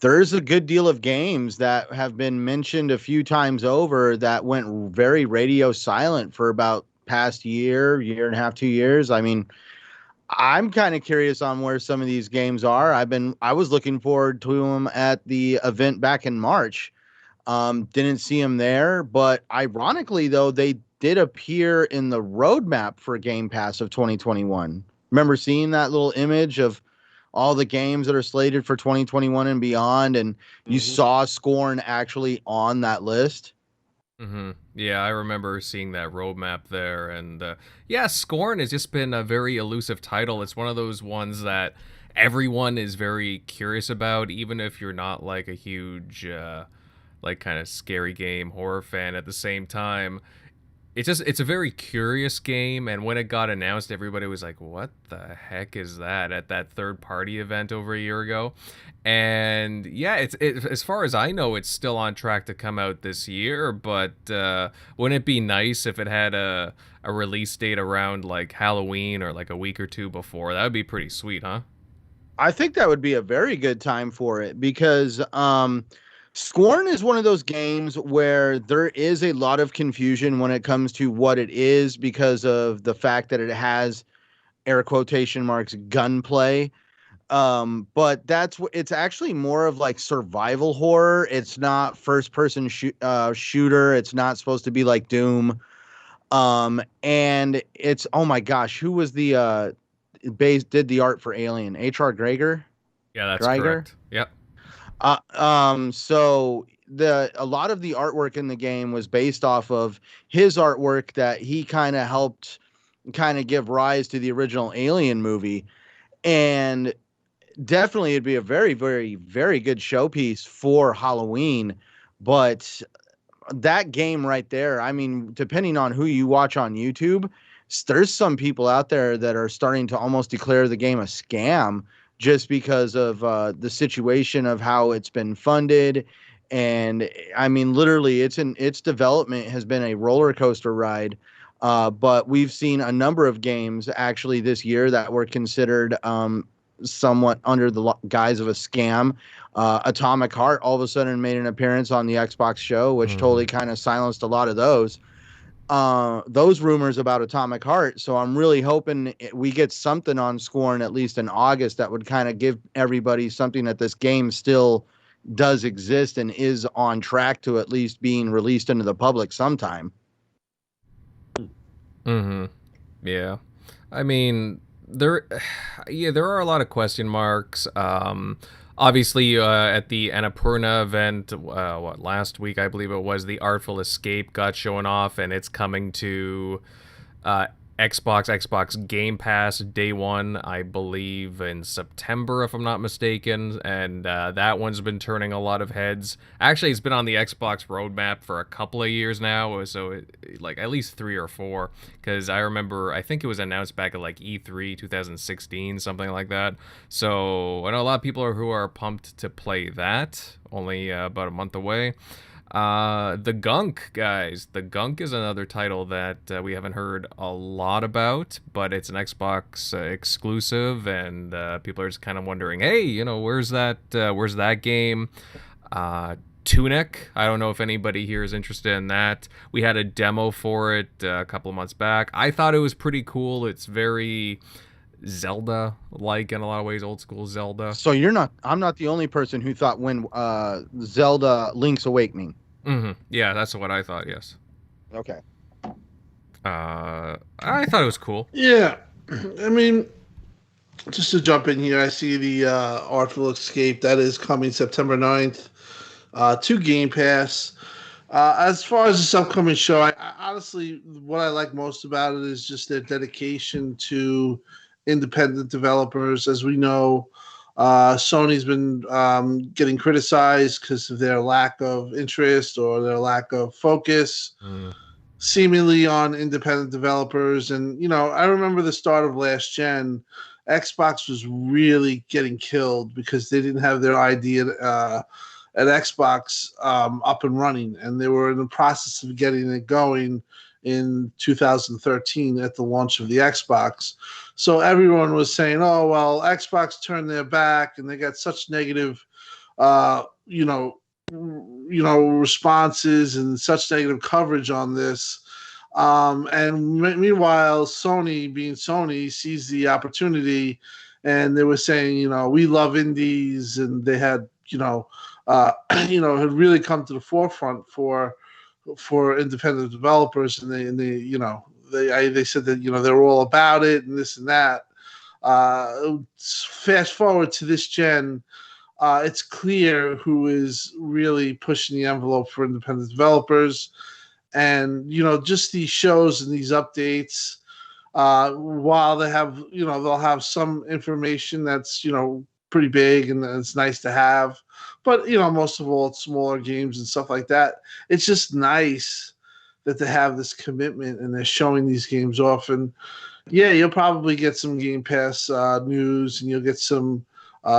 there's a good deal of games that have been mentioned a few times over that went very radio silent for about past year and a half, 2 years. I mean, I'm kind of curious on where some of these games are. I was looking forward to them at the event back in March. Didn't see them there, but ironically though, they did appear in the roadmap for Game Pass of 2021. Remember seeing that little image of all the games that are slated for 2021 and beyond, and you saw Scorn actually on that list? Mm-hmm. Yeah, I remember seeing that roadmap there, and Scorn has just been a very elusive title. It's one of those ones that everyone is very curious about, even if you're not like a huge kind of scary game horror fan. At the same time, it's a very curious game, and when it got announced, everybody was like, what the heck is that, at that third-party event over a year ago. And yeah, it's as far as I know, it's still on track to come out this year, but wouldn't it be nice if it had a release date around like Halloween or like a week or two before? That would be pretty sweet, huh? I think that would be a very good time for it, because Scorn is one of those games where there is a lot of confusion when it comes to what it is, because of the fact that it has air quotation marks gunplay. But it's actually more of like survival horror. It's not first person shooter. It's not supposed to be like Doom. And it's, oh my gosh, who was the did the art for Alien? H.R. Geiger? Yeah, that's correct. Yep. So a lot of the artwork in the game was based off of his artwork that he kind of helped give rise to the original Alien movie. And definitely it'd be a very, very, very good showpiece for Halloween. But that game right there, I mean, depending on who you watch on YouTube, there's some people out there that are starting to almost declare the game a scam, just because of the situation of how it's been funded. And I mean, literally its development has been a roller coaster ride. But we've seen a number of games actually this year that were considered somewhat under the guise of a scam. Atomic Heart all of a sudden made an appearance on the Xbox show, which totally kind of silenced a lot of those rumors about Atomic Heart. So I'm really hoping we get something on Scorn at least in August that would kind of give everybody something that this game still does exist and is on track to at least being released into the public sometime. Yeah. I mean, there are a lot of question marks. Obviously, at the Annapurna event, last week, I believe it was, the Artful Escape got shown off, and it's coming to Xbox Game Pass day one, I believe, in September, if I'm not mistaken. And that one's been turning a lot of heads. Actually, it's been on the Xbox roadmap for a couple of years now, so like at least 3 or 4. Because I remember, I think it was announced back at like E3 2016, something like that. So I know a lot of people who are pumped to play that. Only about a month away. The Gunk, guys. The Gunk is another title that we haven't heard a lot about, but it's an Xbox exclusive, and people are just kind of wondering, hey, where's that game? Tunic. I don't know if anybody here is interested in that. We had a demo for it a couple of months back. I thought it was pretty cool. It's very Zelda-like in a lot of ways, old school Zelda. So I'm not the only person who thought when Zelda Link's Awakening. Yeah, that's what I thought, yes. Okay. I thought it was cool. Yeah. I mean, just to jump in here, I see the Artful Escape. That is coming September 9th to Game Pass. As far as this upcoming show, I honestly, what I like most about it is just their dedication to independent developers. As we know, Sony's been getting criticized because of their lack of interest or their lack of focus, seemingly on independent developers. And, I remember the start of last gen, Xbox was really getting killed because they didn't have their idea at Xbox up and running, and they were in the process of getting it going in 2013 at the launch of the Xbox. So everyone was saying, oh, well, Xbox turned their back and they got such negative, responses and such negative coverage on this. And meanwhile, Sony, being Sony, sees the opportunity, and they were saying, we love indies, and they had, had really come to the forefront for independent developers, and they said that they're all about it and this and that. Fast forward to this gen, it's clear who is really pushing the envelope for independent developers, and just these shows and these updates. While they have, they'll have some information that's pretty big and it's nice to have, but most of all, it's smaller games and stuff like that. It's just nice that they have this commitment and they're showing these games off. And yeah, you'll probably get some Game Pass news, and you'll get some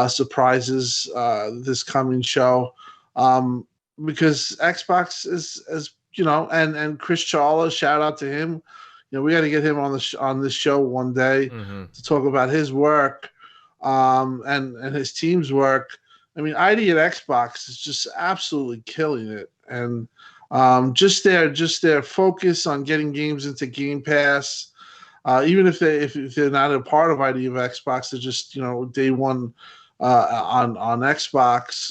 surprises this coming show, because Xbox is, as and Chris Chawla, shout out to him. We got to get him on this show one day to talk about his work and his team's work. I mean, ID at Xbox is just absolutely killing it, and just their focus on getting games into Game Pass, even if they're not a part of ID of Xbox, they're just day one on Xbox,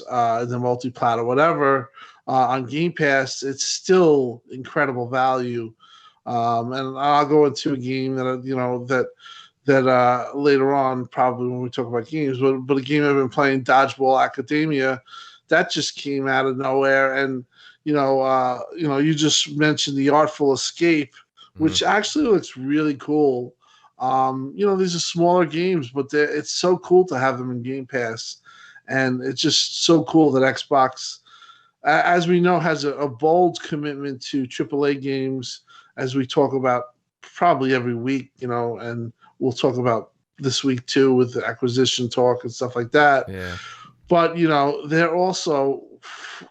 the multi-plat or whatever on Game Pass. It's still incredible value, and I'll go into a game that later on, probably when we talk about games, but a game I've been playing, Dodgeball Academia, that just came out of nowhere. And you just mentioned the Artful Escape, which actually looks really cool. These are smaller games, but it's so cool to have them in Game Pass, and it's just so cool that Xbox, as we know, has a bold commitment to AAA games, as we talk about probably every week, and we'll talk about this week too with the acquisition talk and stuff like that. Yeah. But they're also,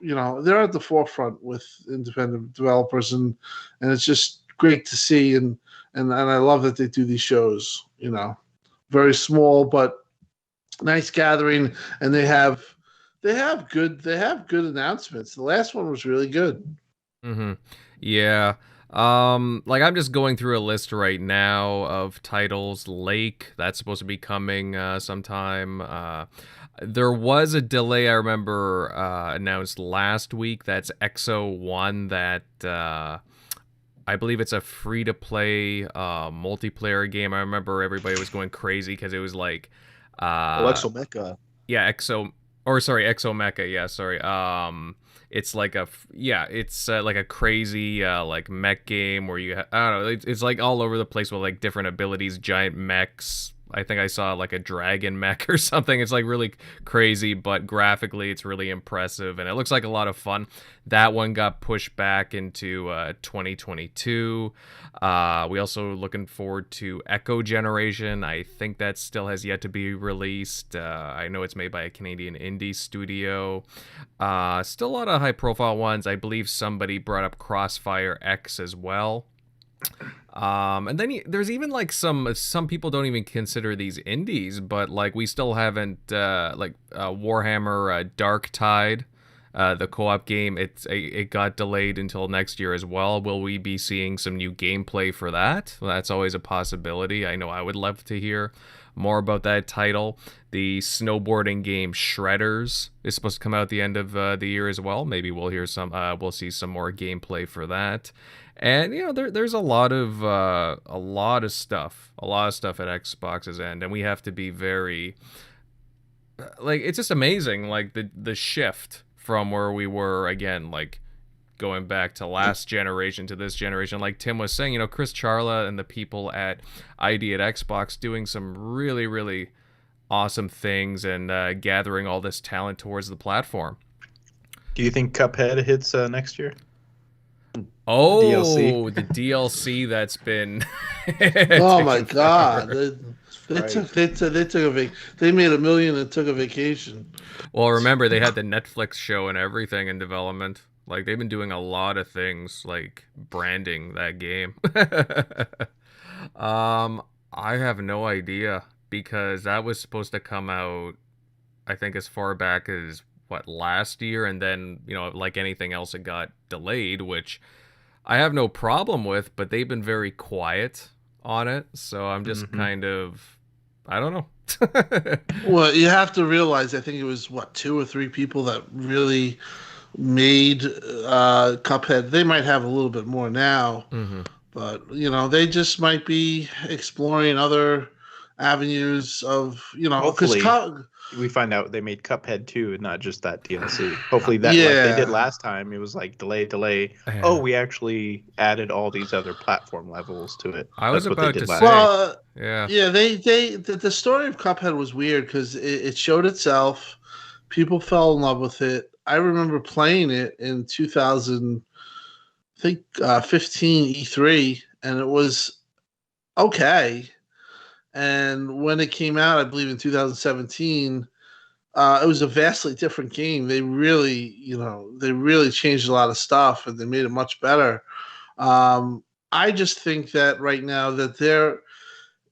they're at the forefront with independent developers, and it's just great to see, and I love that they do these shows. Very small but nice gathering, and they have good announcements. The last one was really good. Mm-hmm. Yeah. Like I'm just going through a list right now of titles. Lake, that's supposed to be coming sometime. There was a delay I remember announced last week. That's XO1 that I believe it's a free-to-play multiplayer game. I remember everybody was going crazy because it was like Exomecha. yeah, Exomecha. Yeah, sorry. It's like like a crazy like mech game where I don't know, it's like all over the place with like different abilities, giant mechs. I think I saw like a dragon mech or something. It's like really crazy, but graphically it's really impressive and it looks like a lot of fun. That one got pushed back into 2022. We also looking forward to Echo Generation. I think that still has yet to be released. I know it's made by a Canadian indie studio. Still a lot of high profile ones. I believe somebody brought up Crossfire X as well. And then there's even like some people don't even consider these indies, but like we still haven't Warhammer Dark Tide, the co-op game. It got delayed until next year as well. Will we be seeing some new gameplay for that? Well, that's always a possibility. I know I would love to hear more about that title. The snowboarding game Shredders is supposed to come out at the end of the year as well. Maybe we'll hear we'll see some more gameplay for that. And there's a lot of stuff at Xbox's end, and we have to be very like, it's just amazing, like the shift from where we were, again, like going back to last generation to this generation. Like Tim was saying, Chris Charla and the people at ID at Xbox doing some really, really awesome things and gathering all this talent towards the platform. Do you think Cuphead hits next year? Oh, DLC. The DLC that's been. Oh my God! They took they made $1 million and took a vacation. Well, remember they had the Netflix show and everything in development. Like they've been doing a lot of things, like branding that game. I have no idea because that was supposed to come out, I think, as far back as last year, and then like anything else, it got delayed, which I have no problem with, but they've been very quiet on it, so I'm just kind of, I don't know. Well, you have to realize, I think it was 2 or 3 people that really made Cuphead. They might have a little bit more now, but they just might be exploring other avenues of Hopefully we find out they made Cuphead 2 and not just that DLC. Hopefully that, like they did last time, it was like delay. Yeah. Oh, we actually added all these other platform levels to it. I was about to say. Well, yeah. The story of Cuphead was weird because it showed itself. People fell in love with it. I remember playing it in 2015 E3, and it was okay. And when it came out, I believe in 2017, it was a vastly different game. They really, changed a lot of stuff and they made it much better. I just think that right now that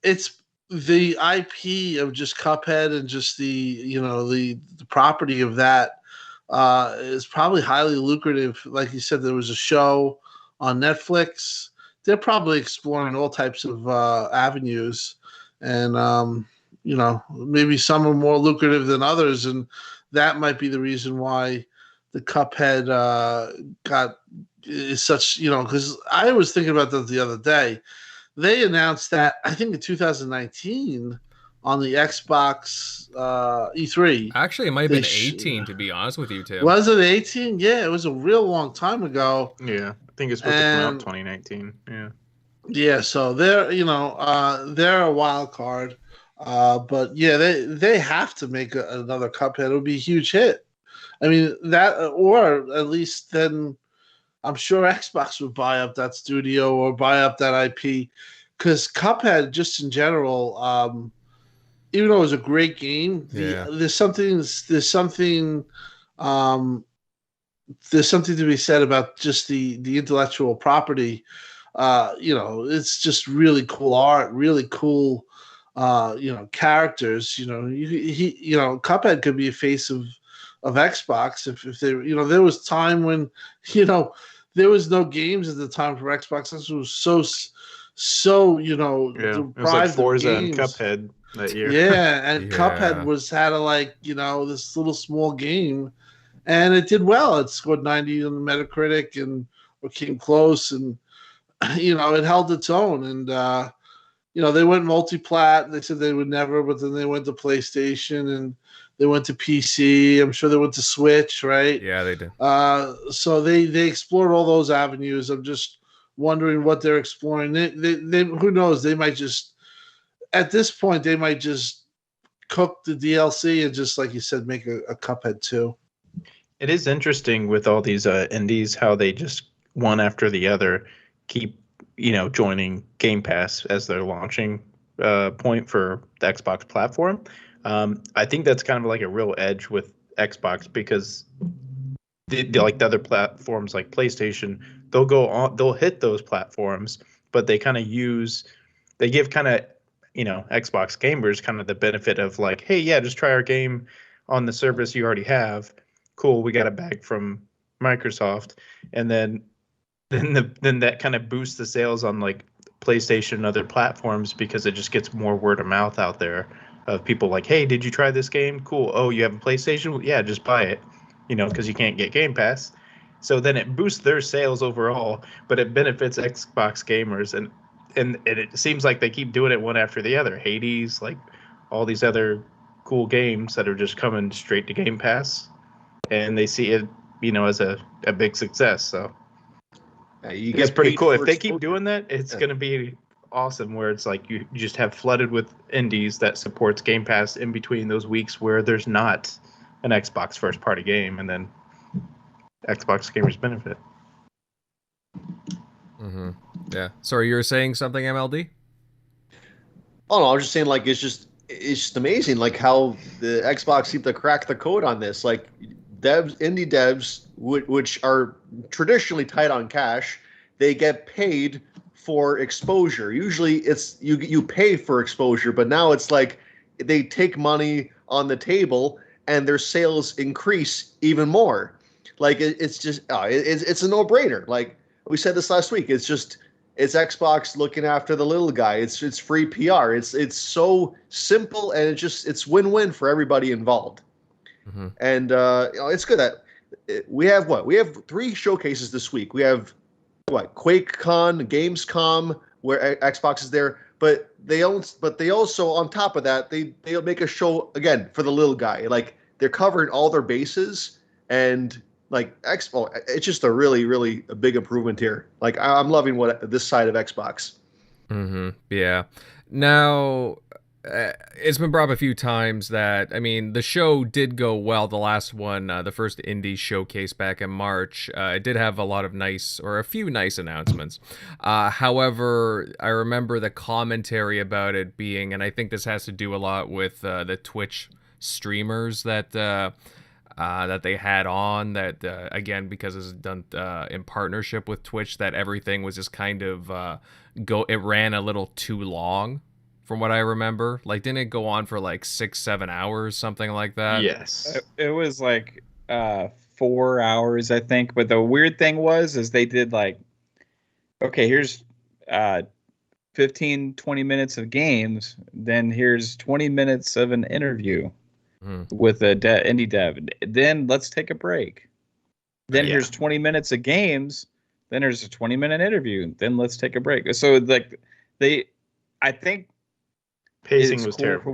it's the IP of just Cuphead and just the property of that is probably highly lucrative. Like you said, there was a show on Netflix. They're probably exploring all types of avenues. And maybe some are more lucrative than others, and that might be the reason why the Cuphead is such, because I was thinking about that the other day. They announced that, I think in 2019 on the Xbox E3. Actually, it might have been 18, to be honest with you, Tim. Was it 18? Yeah, it was a real long time ago. Yeah, I think it's supposed to come out in 2019. Yeah. Yeah, so they're a wild card, but yeah, they have to make another Cuphead. It would be a huge hit. I mean that, or at least then I'm sure Xbox would buy up that studio or buy up that IP, because Cuphead, just in general, even though it was a great game, there's something to be said about just the intellectual property It's just really cool art, really cool, characters. Cuphead could be a face of Xbox if they, there was time when, there was no games at the time for Xbox. This was so Yeah, it was like deprived of Forza and games. Cuphead that year. Yeah, and Yeah. Cuphead had this little small game, and it did well. It scored 90 on Metacritic and or came close, and it held its own. And they went multi-plat. They said they would never, but then they went to PlayStation and they went to PC. I'm sure they went to Switch, right? Yeah, they did. So they explored all those avenues. I'm just wondering what they're exploring. They who knows? They might just, at this point, they might just cook the DLC and just, like you said, make a Cuphead 2. It is interesting with all these indies how they just one after the other keep joining Game Pass as their launching point for the Xbox platform. I think that's kind of like a real edge with Xbox because like the other platforms like PlayStation, they'll hit those platforms, but they give kind of Xbox gamers kind of the benefit of like, hey, yeah, just try our game on the service you already have. Cool, we got a bag from Microsoft, and then that kind of boosts the sales on like PlayStation and other platforms because it just gets more word of mouth out there of people like, hey, did you try this game? Cool. Oh, you have a PlayStation? Yeah, just buy it, because you can't get Game Pass. So then it boosts their sales overall, but it benefits Xbox gamers, and it seems like they keep doing it one after the other. Hades, like all these other cool games that are just coming straight to Game Pass, and they see it, as a big success. So it's pretty cool. If they keep doing that, it's going to be awesome, where it's like you just have flooded with indies that supports Game Pass in between those weeks where there's not an Xbox first party game, and then Xbox gamers benefit. Mm-hmm. Yeah. Sorry, you were saying something, MLD? Oh no, I was just saying, like, it's just amazing, like how the Xbox seemed to crack the code on this. Like, indie devs, which are traditionally tight on cash, they get paid for exposure. Usually, it's you pay for exposure, but now it's like they take money on the table and their sales increase even more. Like it's a no-brainer. Like we said this last week, it's Xbox looking after the little guy. It's free PR. It's so simple, and it's win-win for everybody involved. Mm-hmm. And it's good that we have 3 showcases this week. We have QuakeCon, Gamescom, where Xbox is there, but they also, on top of that, they'll make a show again for the little guy. Like, they're covering all their bases, and like Expo, it's just a really, really a big improvement here. Like, I'm loving this side of Xbox. Mm-hmm. Yeah. Now, it's been brought up a few times that, I mean, the show did go well. The last one, the first indie showcase back in March, it did have a few nice announcements. However, I remember the commentary about it being, and I think this has to do a lot with the Twitch streamers that they had on, that again, because it's done in partnership with Twitch, that everything was just kind of it ran a little too long. From what I remember, like, didn't it go on for like 6-7 hours, something like that? Yes, it was like 4 hours, I think. But the weird thing is they did like, okay, here's 15-20 minutes of games, then here's 20 minutes of an interview with a indie dev. Then let's take a break. Then here's 20 minutes of games. Then there's a 20-minute interview. Then let's take a break. So like I think. Pacing was cool terrible for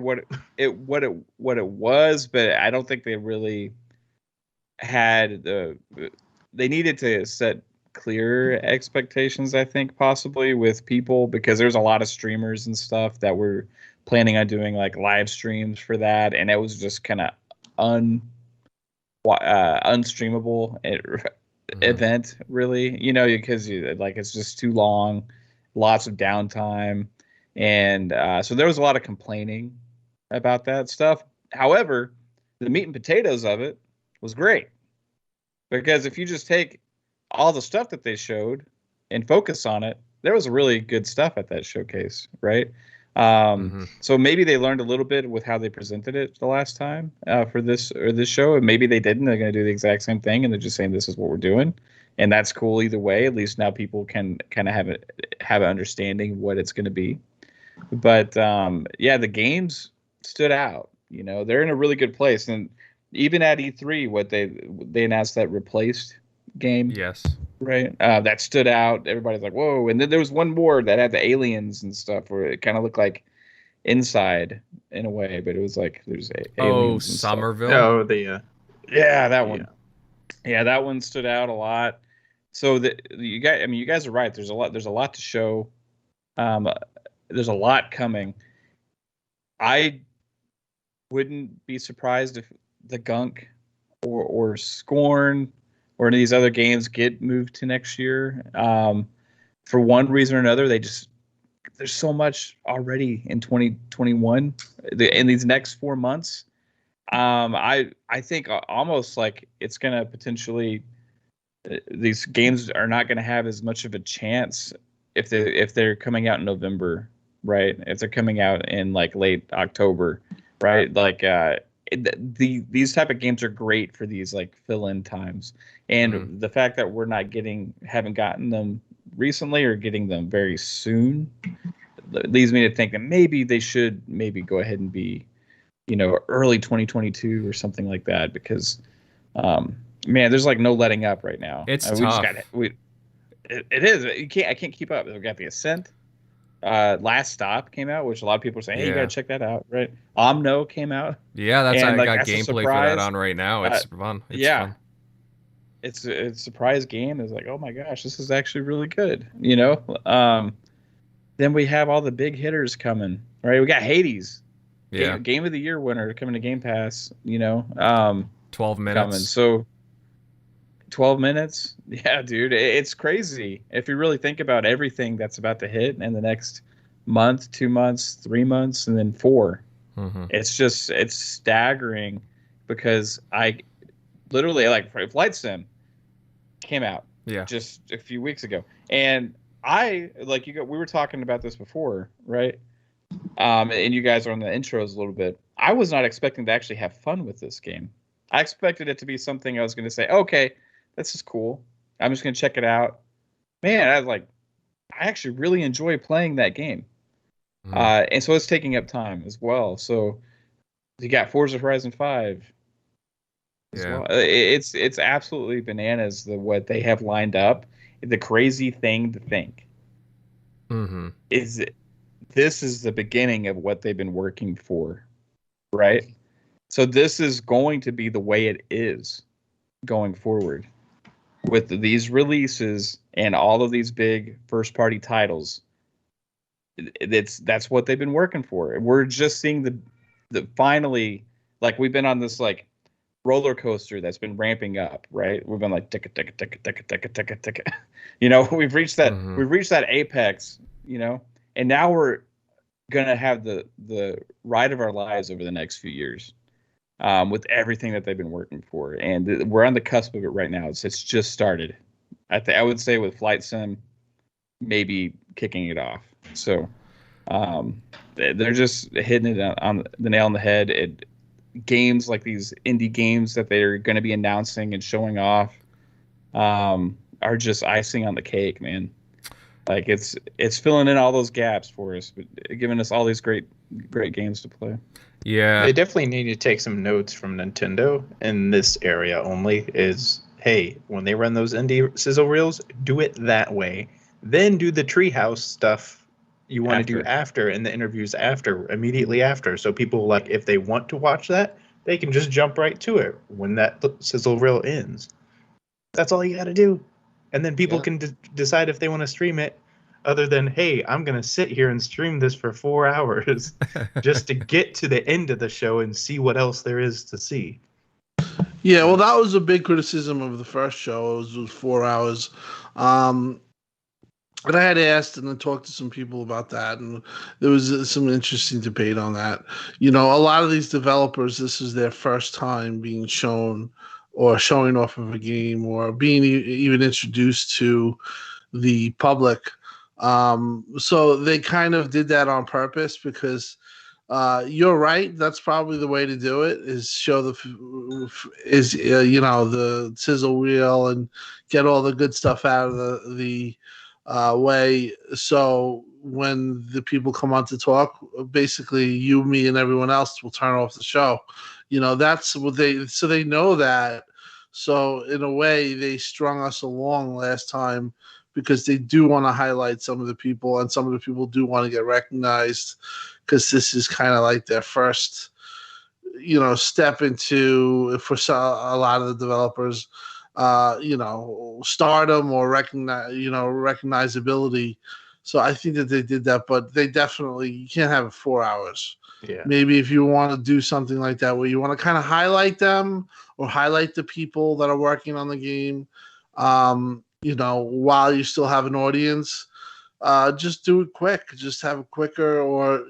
what it was, but I don't think they really had they needed to set clearer expectations, I think, possibly with people, because there's a lot of streamers and stuff that were planning on doing like live streams for that, and it was just kind of unstreamable event, really, because it's just too long, lots of downtime. And so there was a lot of complaining about that stuff. However, the meat and potatoes of it was great, because if you just take all the stuff that they showed and focus on it, there was really good stuff at that showcase, right? Mm-hmm. So maybe they learned a little bit with how they presented it the last time for this show, and maybe they didn't. They're going to do the exact same thing, and they're just saying this is what we're doing, and that's cool either way. At least now people can kind of have an understanding of what it's going to be. But yeah, the games stood out. You know, they're in a really good place, and even at E3, what they announced that replaced game. Yes. Right. That stood out. Everybody's like, whoa. And then there was one more that had the aliens and stuff where it kind of looked like Inside in a way, but it was like there's aliens and Somerville. stuff. Oh, the Yeah, that one. Yeah, that one stood out a lot. So you guys are right. There's a lot to show. There's a lot coming. I wouldn't be surprised if the Gunk or Scorn or any of these other games get moved to next year. For one reason or another, there's so much already in 2021 in these next 4 months. I think almost like it's going to potentially, these games are not going to have as much of a chance if they're coming out in November, right? If they're coming out in like late October, right? Like these type of games are great for these like fill-in times, and the fact that we're not haven't gotten them recently or getting them very soon leads me to think that maybe they should go ahead and be, early 2022 or something like that, because man, there's like no letting up right now. It's tough. It is. I can't keep up. We've got the Ascent. Last Stop came out, which a lot of people are saying, hey, you gotta check that out, right? Omno came out. Yeah, I got that's gameplay for that on right now. It's fun. It's fun. It's a surprise game. It's like, oh my gosh, this is actually really good. Then we have all the big hitters coming, right? We got Hades, game of the year winner coming to Game Pass. 12 minutes. Coming. So 12 minutes, yeah, dude, it's crazy if you really think about everything that's about to hit in the next month, 2 months, 3 months, and then 4. Mm-hmm. It's staggering, because I literally, like, Flight Sim came out just a few weeks ago, and we were talking about this before, right? And you guys are on the intros a little bit. I was not expecting to actually have fun with this game. I expected it to be something I was going to say, okay, this is cool, I'm just going to check it out. Man, I was like, I actually really enjoy playing that game. And so it's taking up time as well. So you got Forza Horizon 5 as well. It's absolutely bananas what they have lined up. The crazy thing to think is this is the beginning of what they've been working for, right? So this is going to be the way it is going forward with these releases and all of these big first-party titles. That's what they've been working for. We're just seeing the finally, like, we've been on this like roller coaster that's been ramping up, right? We've been like ticka ticka ticka ticka ticka ticka ticka. We've reached that apex, and now we're gonna have the ride of our lives over the next few years, with everything that they've been working for, and we're on the cusp of it right now. It's just started. I would say with Flight Sim, maybe kicking it off. So they're just hitting it on the nail on the head. Games like these indie games that they're going to be announcing and showing off are just icing on the cake, man. Like it's filling in all those gaps for us, but giving us all these great games to play. Yeah, they definitely need to take some notes from Nintendo in this area. Only is, hey, when they run those indie sizzle reels, do it that way. Then do the treehouse stuff you want to do after, and the interviews immediately after. So people, like, if they want to watch that, they can just jump right to it when that sizzle reel ends. That's all you got to do. And then people can decide if they want to stream it, other than, hey, I'm going to sit here and stream this for 4 hours just to get to the end of the show and see what else there is to see. Yeah, well, that was a big criticism of the first show. It was 4 hours. And I had asked and then talked to some people about that, and there was some interesting debate on that. A lot of these developers, this is their first time being shown or showing off of a game or being even introduced to the public. So they kind of did that on purpose because you're right. That's probably the way to do it. Is show the sizzle reel and get all the good stuff out of the way. So when the people come on to talk, basically you, me, and everyone else will turn off the show. That's what they know that. So in a way, they strung us along last time because they do want to highlight some of the people, and some of the people do want to get recognized because this is kind of like their first, step into, for a lot of the developers, stardom or recognizability. So I think that they did that, but they definitely, you can't have it 4 hours. Yeah. Maybe if you want to do something like that where you want to kind of highlight them or highlight the people that are working on the game, while you still have an audience, just do it quick. Just have it quicker, or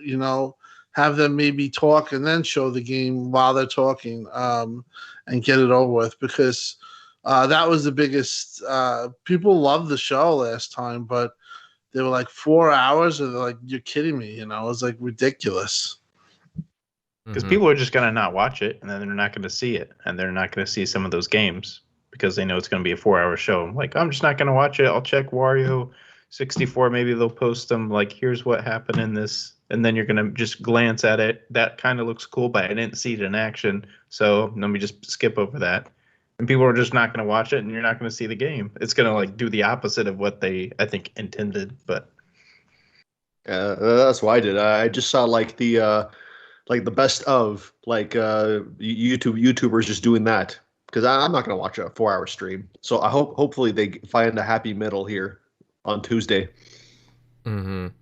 have them maybe talk and then show the game while they're talking, and get it over with. Because that was the biggest. People loved the show last time, but they were like 4 hours, and they're like, "You're kidding me!" It was like ridiculous. Because people are just going to not watch it, and then they're not going to see it, and they're not going to see some of those games because they know it's going to be a 4-hour show. Like, I'm just not going to watch it. I'll check Wario 64. Maybe they'll post them, like, here's what happened in this. And then you're going to just glance at it. That kind of looks cool, but I didn't see it in action. So let me just skip over that. And people are just not going to watch it, and you're not going to see the game. It's going to, like, do the opposite of what they, I think, intended. But that's what I did. I just saw like the best of YouTubers just doing that, because I'm not going to watch a 4-hour stream. So I hopefully they find a happy middle here on Tuesday.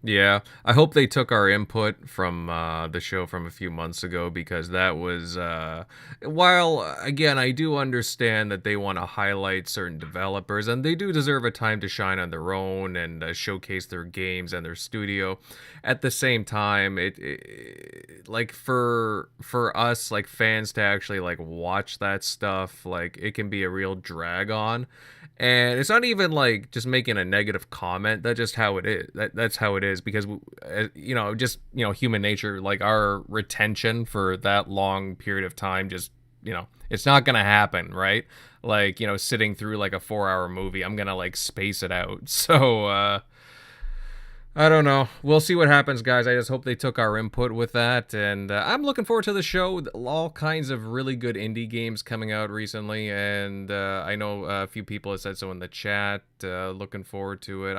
Yeah, I hope they took our input from the show from a few months ago, because that was, while, again, I do understand that they want to highlight certain developers, and they do deserve a time to shine on their own and showcase their games and their studio. At the same time, it like for us, like, fans to actually, like, watch that stuff, like, it can be a real drag on. And it's not even like just making a negative comment. That's just how it is. That's how it is, because human nature, like, our retention for that long period of time, just, it's not gonna happen, right? Like, sitting through like a 4-hour movie, I'm gonna like space it out. So I don't know. We'll see what happens, guys. I just hope they took our input with that. And I'm looking forward to the show. All kinds of really good indie games coming out recently. And I know a few people have said so in the chat. Looking forward to it.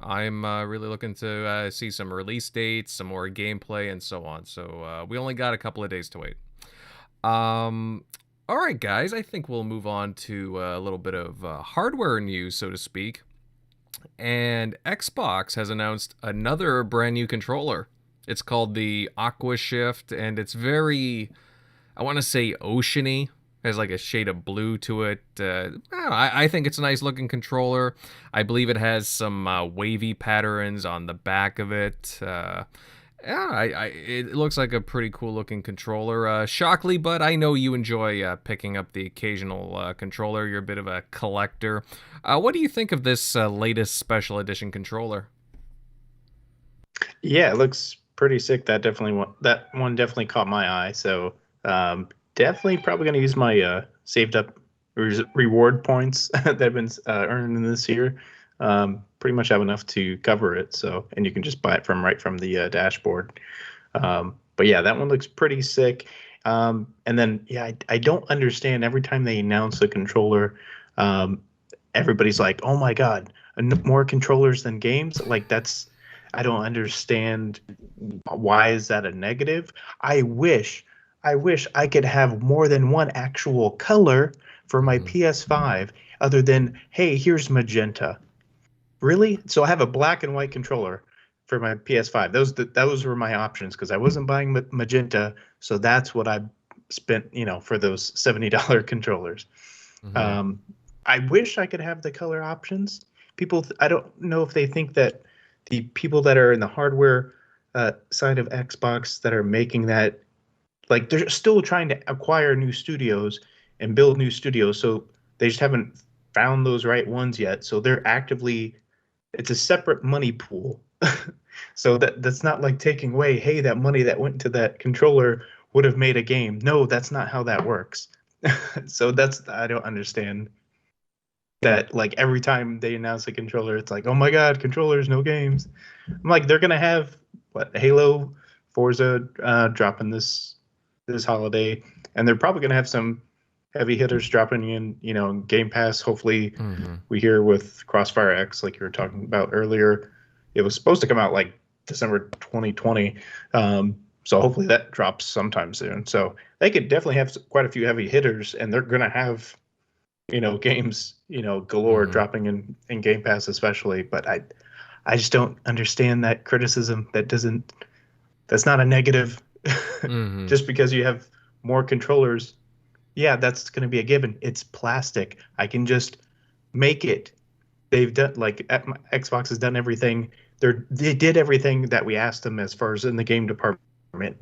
I'm really looking to see some release dates, some more gameplay, and so on. So we only got a couple of days to wait. All right, guys. I think we'll move on to a little bit of hardware news, so to speak. And Xbox has announced another brand new controller. It's called the Aqua Shift, and it's very, I want to say, oceany. Has like a shade of blue to it. I think it's a nice looking controller. I believe it has some wavy patterns on the back of it. It looks like a pretty cool looking controller. Shockley, but I know you enjoy picking up the occasional controller. You're a bit of a collector. What do you think of this latest special edition controller? yeah, it looks pretty sick. That one definitely caught my eye. So definitely probably going to use my saved up reward points that I've been earning this year. Pretty much have enough to cover it. So, and you can just buy it right from the dashboard. But yeah, that one looks pretty sick. And then, yeah, I don't understand. Every time they announce a controller, everybody's like, "Oh my God, more controllers than games!" Like, I don't understand. Why is that a negative? I wish I could have more than one actual color for my PS5, other than, hey, here's magenta. Really? So I have a black and white controller for my PS5. Those were my options, because I wasn't buying magenta, so that's what I spent, for those $70 controllers. I wish I could have the color options. People, I don't know if they think that the people that are in the hardware side of Xbox that are making that, like, they're still trying to acquire new studios and build new studios, so they just haven't found those right ones yet. So they're actively it's a separate money pool. So that's not like taking away, hey, that money that went into that controller would have made a game. No, that's not how that works. So I don't understand that. Like every time they announce a controller, it's like, oh my god, controllers, no games. I'm like, they're gonna have what, Halo, Forza dropping this holiday, and they're probably gonna have some heavy hitters dropping in, Game Pass. Hopefully, we hear with Crossfire X, like you were talking about earlier. It was supposed to come out like December 2020. So hopefully that drops sometime soon. So they could definitely have quite a few heavy hitters, and they're going to have, games, galore dropping in Game Pass especially. But I just don't understand that criticism. That's not a negative. Just because you have more controllers, yeah, that's going to be a given. It's plastic. I can just make it. They've done, like, Xbox has done everything. They did everything that we asked them as far as in the game department.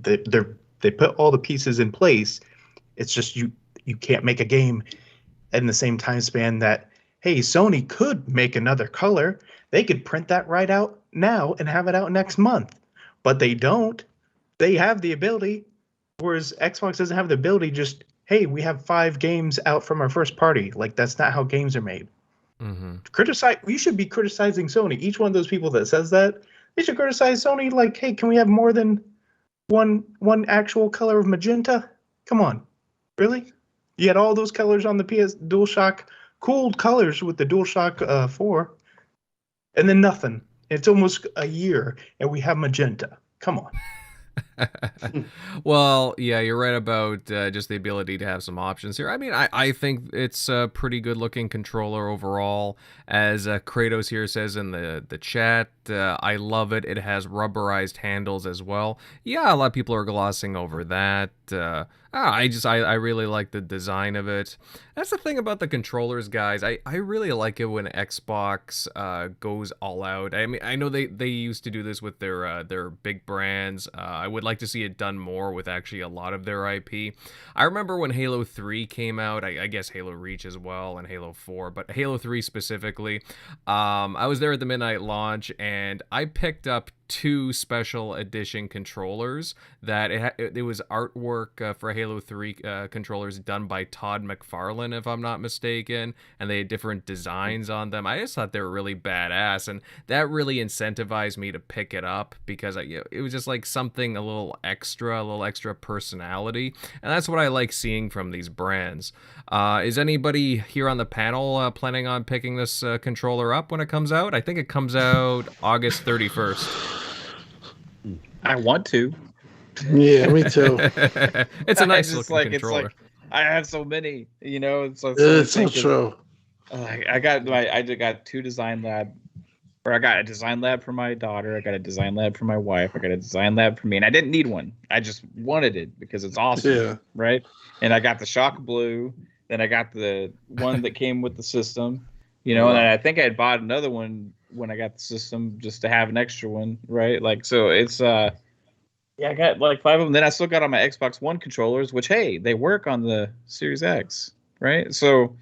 They put all the pieces in place. It's just you can't make a game in the same time span that, hey, Sony could make another color. They could print that right out now and have it out next month. But they don't. They have the ability, whereas Xbox doesn't have the ability. Just, hey, we have 5 games out from our first party. Like, that's not how games are made. You should be criticizing Sony. Each one of those people that says that, they should criticize Sony. Like, hey, can we have more than one actual color of magenta? Come on, really? You had all those colors on the PS DualShock, cool colors with the DualShock 4, and then nothing. It's almost a year, and we have magenta. Come on. Well, yeah, you're right about just the ability to have some options here. I mean, I think it's a pretty good looking controller overall. As Kratos here says in the chat, I love it. It has rubberized handles as well. Yeah, a lot of people are glossing over that. I really like the design of it. That's the thing about the controllers, guys. I really like it when Xbox goes all out. I mean, I know they used to do this with their big brands. I would like to see it done more with actually a lot of their IP. I remember when Halo 3 came out, I guess Halo Reach as well, and Halo 4, but Halo 3 specifically. I was there at the midnight launch, and I picked up 2 special edition controllers that it was artwork for Halo 3 controllers done by Todd McFarlane, if I'm not mistaken, and they had different designs on them. I just thought they were really badass, and that really incentivized me to pick it up because it was just like something a little extra personality, and that's what I like seeing from these brands. Is anybody here on the panel planning on picking this controller up when it comes out? I think it comes out August 31st. I want to. Yeah, me too. It's a nice looking controller. It's like, I have so many, It's so true. I got 2 design lab, or I got a design lab for my daughter. I got a design lab for my wife. I got a design lab for me, and I didn't need one. I just wanted it because it's awesome, yeah. Right? And I got the Shock Blue. Then I got the one that came with the system, and I think I had bought another one when I got the system just to have an extra one, right? Like, so it's I got like 5 of them. Then I still got on my Xbox One controllers, which, hey, they work on the Series X, right? So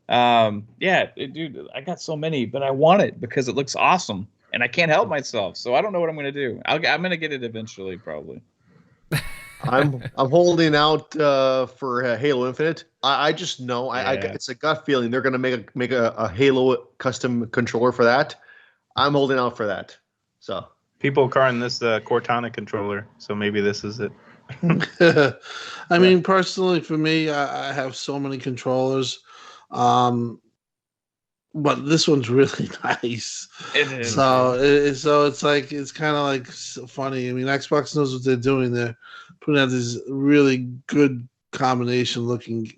dude, I got so many, but I want it because it looks awesome and I can't help myself. So I don't know what I'm going to do. I'm going to get it eventually, probably. I'm holding out for Halo Infinite. I just know it's a gut feeling they're going to make a Halo custom controller for that. I'm holding out for that. So people are calling this the Cortana controller, so maybe this is it. I mean, personally, for me, I have so many controllers, but this one's really nice. It is. So it's like, it's kind of like funny. I mean, Xbox knows what they're doing. They're putting out these really good combination looking,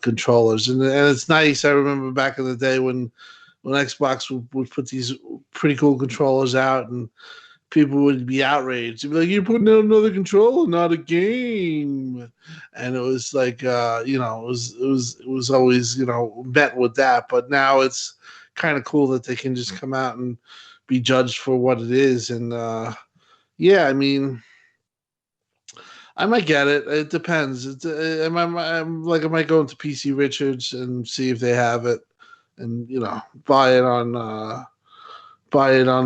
controllers, and it's nice. I remember back in the day when Xbox would put these pretty cool controllers out, and people would be outraged. They'd be like, "You're putting out another controller, not a game." And it was like, it was always, met with that. But now it's kind of cool that they can just come out and be judged for what it is. And I mean, I might get it. It depends. I might go into PC Richards and see if they have it. and buy it on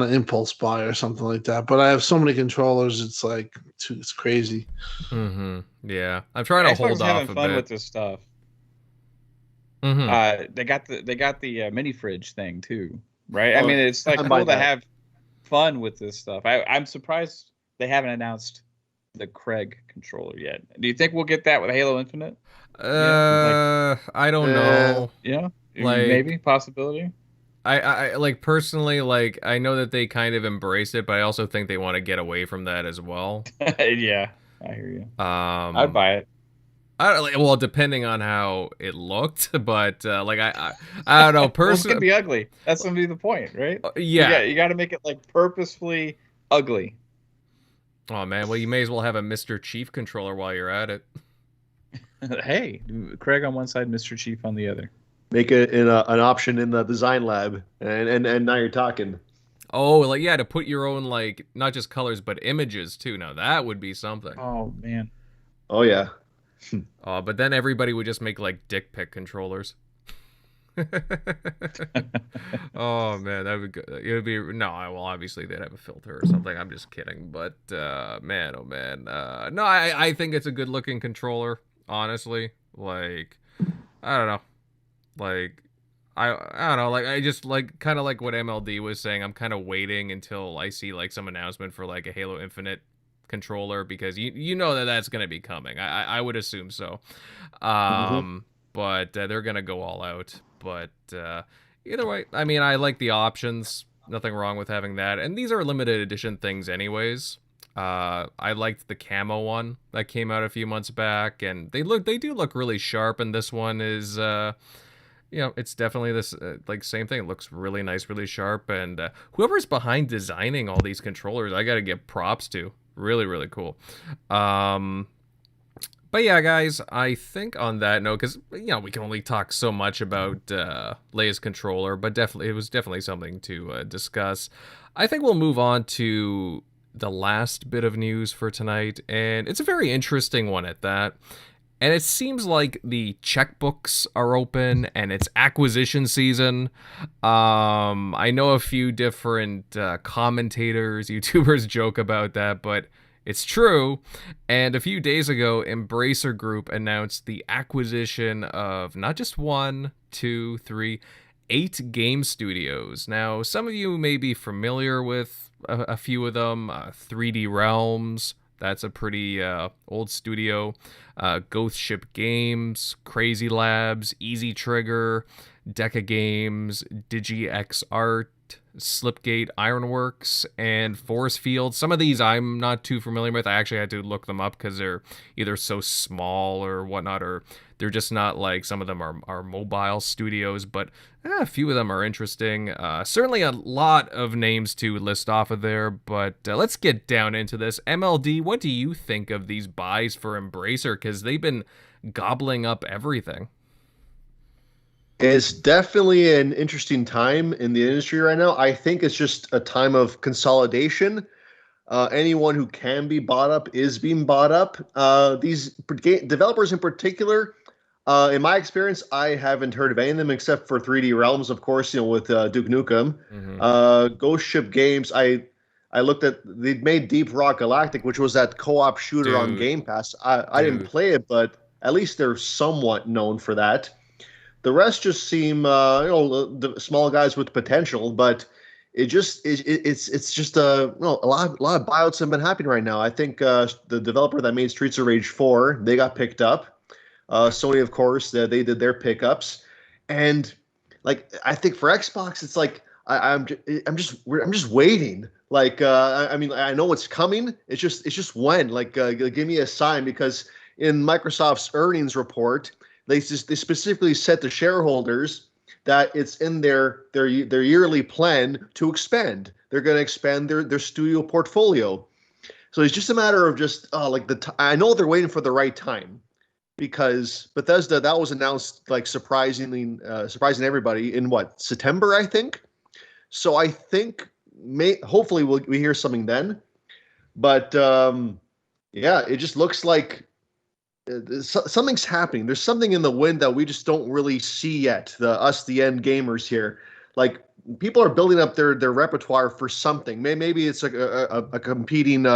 an impulse buy or something like that. But I have so many controllers, it's like it's crazy. Mm-hmm. Yeah, I'm trying to hold off having a fun bit with this stuff. Mm-hmm. They got the mini fridge thing too, right? I Oh, mean, it's like I'm cool by to that. have fun with this stuff. I'm surprised they haven't announced the Craig controller yet. Do you think we'll get that with Halo Infinite? I don't know. Yeah, Like, maybe possibility. I like personally, like, I know that they kind of embrace it, but I also think they want to get away from that as well. Yeah, I hear you. I'd buy it. I don't like, well, depending on how it looked, but like I don't know. Well, it's gonna Personally, be ugly. That's gonna be the point, right? yeah. You got to make it like purposefully ugly. Oh man, well, you may as well have a Mr. Chief controller while you're at it. Hey, Craig on one side, Mr. Chief on the other. Make it an option in the design lab, and now you're talking. Oh, like, yeah, to put your own, like, not just colors but images too. Now that would be something. Oh man. Oh yeah. But then everybody would just make like dick pic controllers. Oh man, that would it would be no. Well, obviously they'd have a filter or something. I'm just kidding, but man, oh man, no, I think it's a good looking controller. Honestly, like, I don't know, like, I don't know, like, I just like kind of like what MLD was saying. I'm kind of waiting until I see like some announcement for like a Halo Infinite controller, because you know that that's gonna be coming. I would assume so. But they're gonna go all out. But either way, I mean, I like the options. Nothing wrong with having that. And these are limited edition things anyways. I liked the camo one that came out a few months back, and they do look really sharp. And this one is it's definitely this like same thing. It looks really nice, really sharp. And whoever's behind designing all these controllers, I gotta give props to. Really, really cool. But yeah, guys, I think on that note, because we can only talk so much about Leia's controller, but it was definitely something to discuss. I think we'll move on to the last bit of news for tonight, and it's a very interesting one at that. And it seems like the checkbooks are open and it's acquisition season. I know a few different commentators, YouTubers joke about that, but it's true. And a few days ago, Embracer Group announced the acquisition of not just 1, 2, 3, 8 game studios. Now, some of you may be familiar with a few of them. 3D Realms, that's a pretty old studio. Ghost Ship Games, Crazy Labs, Easy Trigger, Deca Games, DigiX Art, Slipgate Ironworks, and Force Field. Some of these I'm not too familiar with. I actually had to look them up because they're either so small or whatnot, or they're just not like, some of them are mobile studios, but a few of them are interesting. Certainly a lot of names to list off of there, but let's get down into this. MLD, what do you think of these buys for Embracer? Because they've been gobbling up everything. It's definitely an interesting time in the industry right now. I think it's just a time of consolidation. Anyone who can be bought up is being bought up. These developers in particular, in my experience, I haven't heard of any of them except for 3D Realms, of course, with Duke Nukem. Mm-hmm. Ghost Ship Games, I looked at, they made Deep Rock Galactic, which was that co-op shooter on Game Pass. I didn't play it, but at least they're somewhat known for that. The rest just seem, the small guys with potential, but it's just a lot of buyouts have been happening right now. I think the developer that made Streets of Rage 4, they got picked up. Sony, of course, they did their pickups, and like, I think for Xbox, it's like I'm just waiting. Like, I mean, I know what's coming. It's just when. Like, give me a sign, because in Microsoft's earnings report, they specifically said to shareholders that it's in their yearly plan to expand. They're going to expand their studio portfolio. So it's just a matter of just I know they're waiting for the right time, because Bethesda, that was announced like surprising everybody in September, I think. So I think hopefully we hear something then. But yeah, it just looks like something's happening. There's something in the wind that we just don't really see yet. The end gamers here, like people are building up their repertoire for something. Maybe it's like a competing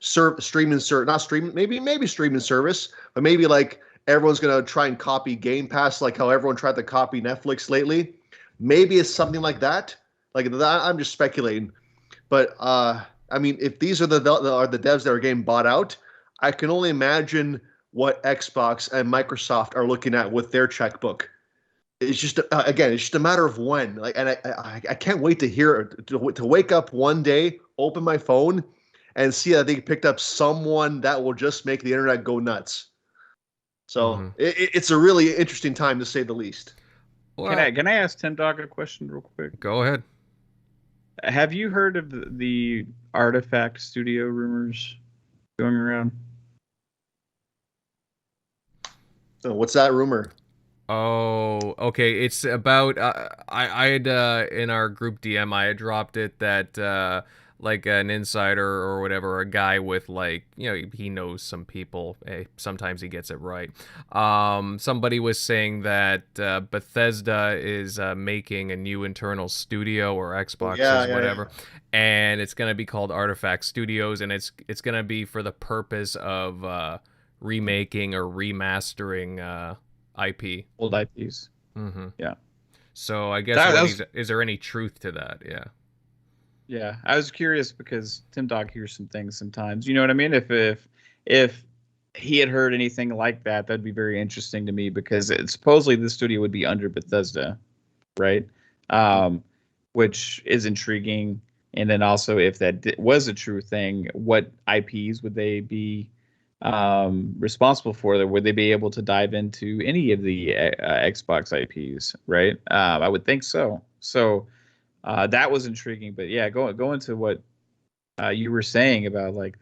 streaming service, not streaming, maybe streaming service, but maybe like everyone's gonna try and copy Game Pass, like how everyone tried to copy Netflix lately. Maybe it's something like that. Like that, I'm just speculating, but I mean, if these are the devs that are getting bought out, I can only imagine what Xbox and Microsoft are looking at with their checkbook. It's just again, it's just a matter of when. Like, and I can't wait to hear to wake up one day, open my phone, and see that they picked up someone that will just make the internet go nuts. So it's a really interesting time to say the least. Well, can I ask Tim Dog a question real quick? Go ahead. Have you heard of the Artifact Studio rumors going around? So what's that rumor? Oh, okay. It's about I had in our group DM I had dropped it that like an insider or whatever, a guy with like, you know, he knows some people. Sometimes he gets it right. Somebody was saying that Bethesda is making a new internal studio, or Xbox whatever. Yeah. And it's going to be called Artifact Studios, and it's going to be for the purpose of remaking or remastering IP. Old IPs. Mm-hmm. Yeah. So I guess is there any truth to that? Yeah. Yeah, I was curious because Tim Dog hears some things sometimes. You know what I mean? If he had heard anything like that, that'd be very interesting to me, because supposedly this studio would be under Bethesda, right? Which is intriguing. And then also, if that was a true thing, what IPs would they be responsible for? Would they be able to dive into any of the Xbox IPs, right? I would think so. So that was intriguing. But yeah, go into what you were saying about like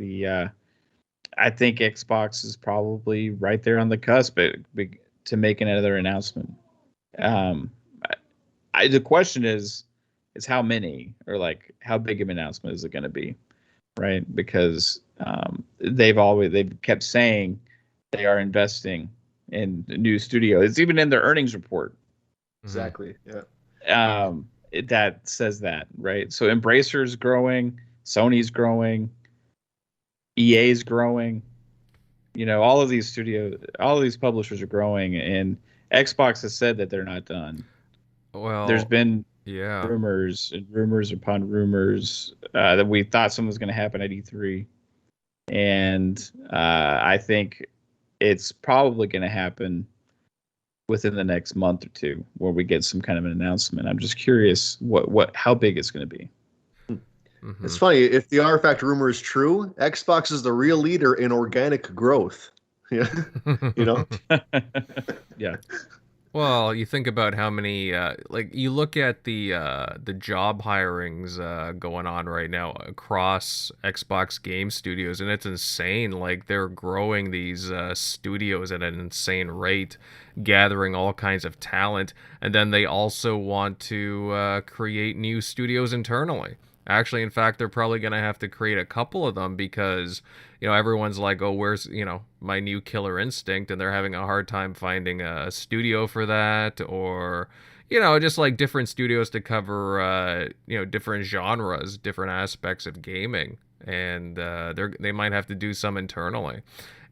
I think Xbox is probably right there on the cusp to make another announcement. The question is how many, or like how big of an announcement is it going to be, right? Because they've kept saying they are investing in a new studio. It's even in their earnings report. Exactly. Yeah. That says that, right? So Embracer's growing, Sony's growing, EA's growing. You know, all of these publishers are growing, and Xbox has said that they're not done. Well, there's been rumors upon rumors that we thought something was going to happen at E3, and I think it's probably going to happen within the next month or two, where we get some kind of an announcement. I'm just curious how big it's going to be. Mm-hmm. It's funny, if the Artifact rumor is true, Xbox is the real leader in organic growth. Yeah, you know. Yeah. Well, you think about how many, like you look at the job hirings going on right now across Xbox game studios, and it's insane. Like they're growing these studios at an insane rate, gathering all kinds of talent, and then they also want to create new studios internally. Actually, in fact, they're probably going to have to create a couple of them, because, you know, everyone's like, oh, where's, you know, my new Killer Instinct? And they're having a hard time finding a studio for that, or, you know, just like different studios to cover, you know, different genres, different aspects of gaming. And they might have to do some internally.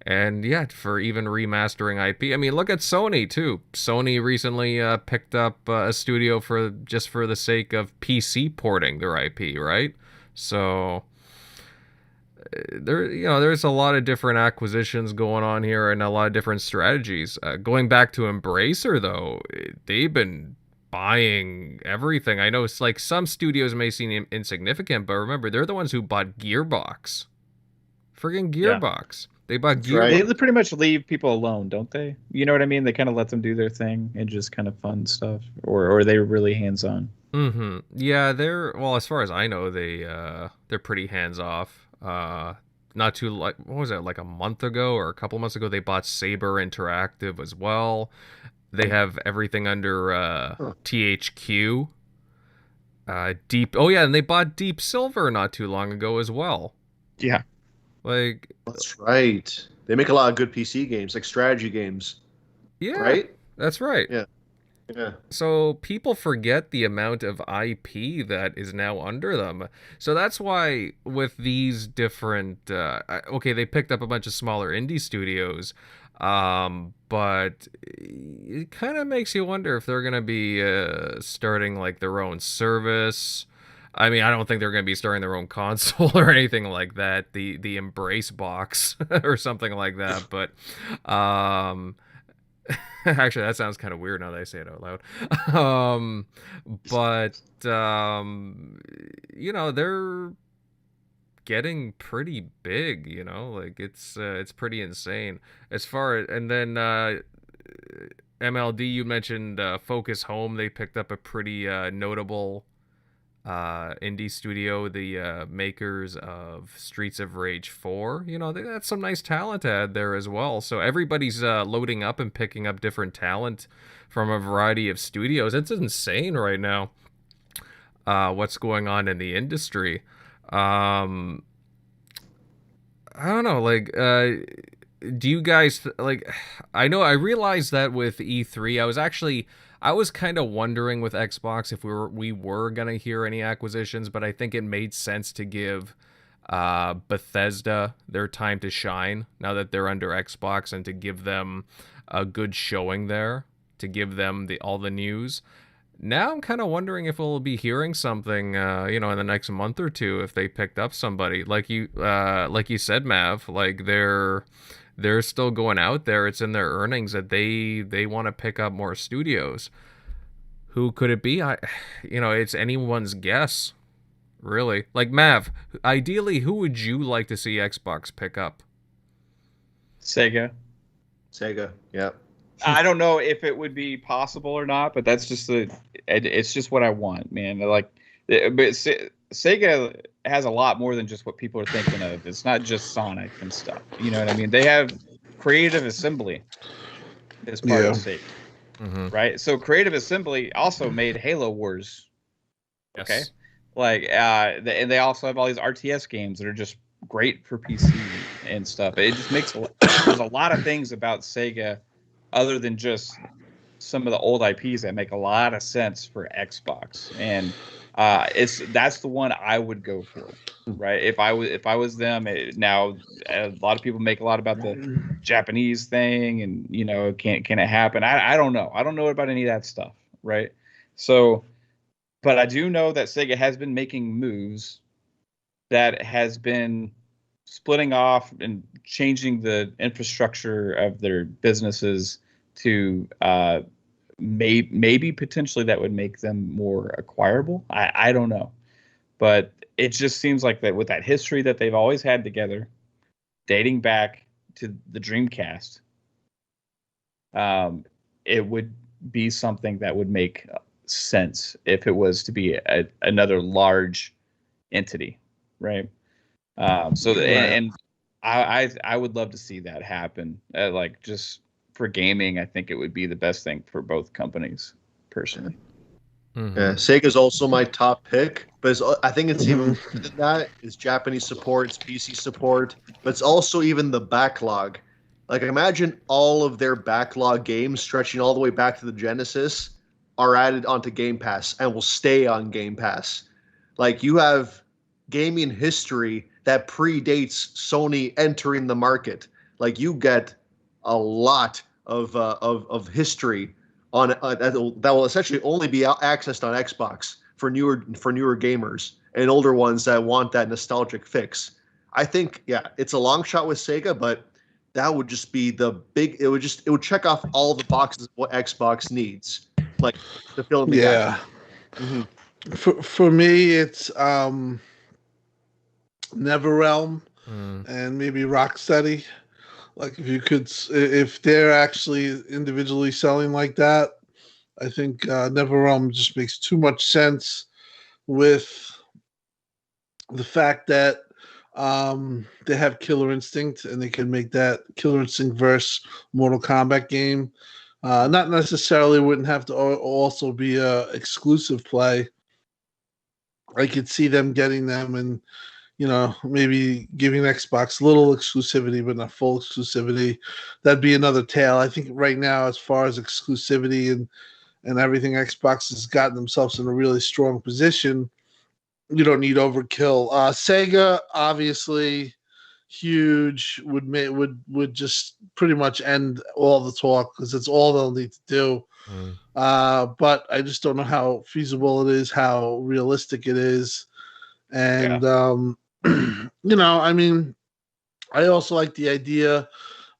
And yeah, for even remastering IP. I mean, look at Sony too. Sony recently picked up a studio for the sake of PC porting their IP, right? So there's a lot of different acquisitions going on here, and a lot of different strategies. Going back to Embracer though, they've been buying everything. I know it's like some studios may seem insignificant, but remember, they're the ones who bought Gearbox. Friggin' Gearbox. Yeah. They bought Gearbox. Right. They pretty much leave people alone, don't they? You know what I mean? They kind of let them do their thing and just kind of fund stuff, or they're really hands-on. Mm-hmm. Yeah, as far as I know, they're pretty hands-off. Not too, like, what was that, like a month ago or a couple months ago, they bought Saber Interactive as well. They have everything under THQ. And they bought Deep Silver not too long ago as well. Yeah. Like, That's right. They make a lot of good PC games, like strategy games, yeah, right? that's right. Yeah. Yeah. So people forget the amount of IP that is now under them. So that's why with these different, okay, they picked up a bunch of smaller indie studios, but it kind of makes you wonder if they're gonna be starting like their own service. I mean, I don't think they're going to be starting their own console or anything like that, the Embrace box or something like that. But actually, that sounds kind of weird now that I say it out loud. But they're getting pretty big. Like it's pretty insane as far as. And then MLD, you mentioned Focus Home. They picked up a pretty notable indie studio, the makers of Streets of Rage 4. They got some nice talent there as well. So everybody's loading up and picking up different talent from a variety of studios. It's insane right now what's going on in the industry. I don't know, like, do you guys, like, I know I realized that with E3, I was kind of wondering with Xbox if we were going to hear any acquisitions, but I think it made sense to give Bethesda their time to shine now that they're under Xbox, and to give them a good showing there, to give them all the news. Now I'm kind of wondering if we'll be hearing something, in the next month or two, if they picked up somebody like you said, Mav. Like they're still going out there. It's in their earnings that they want to pick up more studios. Who could it be? It's anyone's guess, really. Like, Mav, ideally, who would you like to see Xbox pick up? Sega, yeah. I don't know if it would be possible or not, but that's just it's just what I want, man. Like, but Sega has a lot more than just what people are thinking of. It's not just Sonic and stuff. You know what I mean? They have Creative Assembly as part of Sega, right? So Creative Assembly also made Halo Wars. Yes. Okay, like and they also have all these RTS games that are just great for PC and stuff. It just makes there's a lot of things about Sega other than just some of the old IPs that make a lot of sense for Xbox, and that's the one I would go for, right? If I was them. Now a lot of people make a lot about the Japanese thing, and can it happen? I don't know. I don't know about any of that stuff, right? So, but I do know that Sega has been making moves that has been splitting off and changing the infrastructure of their businesses to maybe potentially that would make them more acquirable. I don't know, but it just seems like that with that history that they've always had together, dating back to the Dreamcast, it would be something that would make sense if it was to be another large entity, right? And I would love to see that happen. Like, just for gaming, I think it would be the best thing for both companies, personally. Mm-hmm. Yeah, Sega's also my top pick, but I think it's even more than that. It's Japanese support, it's PC support, but it's also even the backlog. Like, imagine all of their backlog games stretching all the way back to the Genesis are added onto Game Pass and will stay on Game Pass. Like, you have gaming history that predates Sony entering the market. Like, you get a lot of history on that will essentially only be accessed on Xbox for newer gamers and older ones that want that nostalgic fix. I think, yeah, it's a long shot with Sega, but that would just be it would check off all the boxes of what Xbox needs, like to fill in the gap. Mm-hmm. For me, it's NetherRealm and maybe Rocksteady. Like, if they're actually individually selling like that, I think NetherRealm just makes too much sense with the fact that they have Killer Instinct, and they can make that Killer Instinct versus Mortal Kombat game. Not necessarily wouldn't have to also be a exclusive play. I could see them getting them and maybe giving Xbox little exclusivity, but not full exclusivity. That'd be another tale. I think right now, as far as exclusivity and everything, Xbox has gotten themselves in a really strong position. You don't need overkill. Sega, obviously, huge, would just pretty much end all the talk because it's all they'll need to do. But I just don't know how feasible it is, how realistic it is. And, I mean, I also like the idea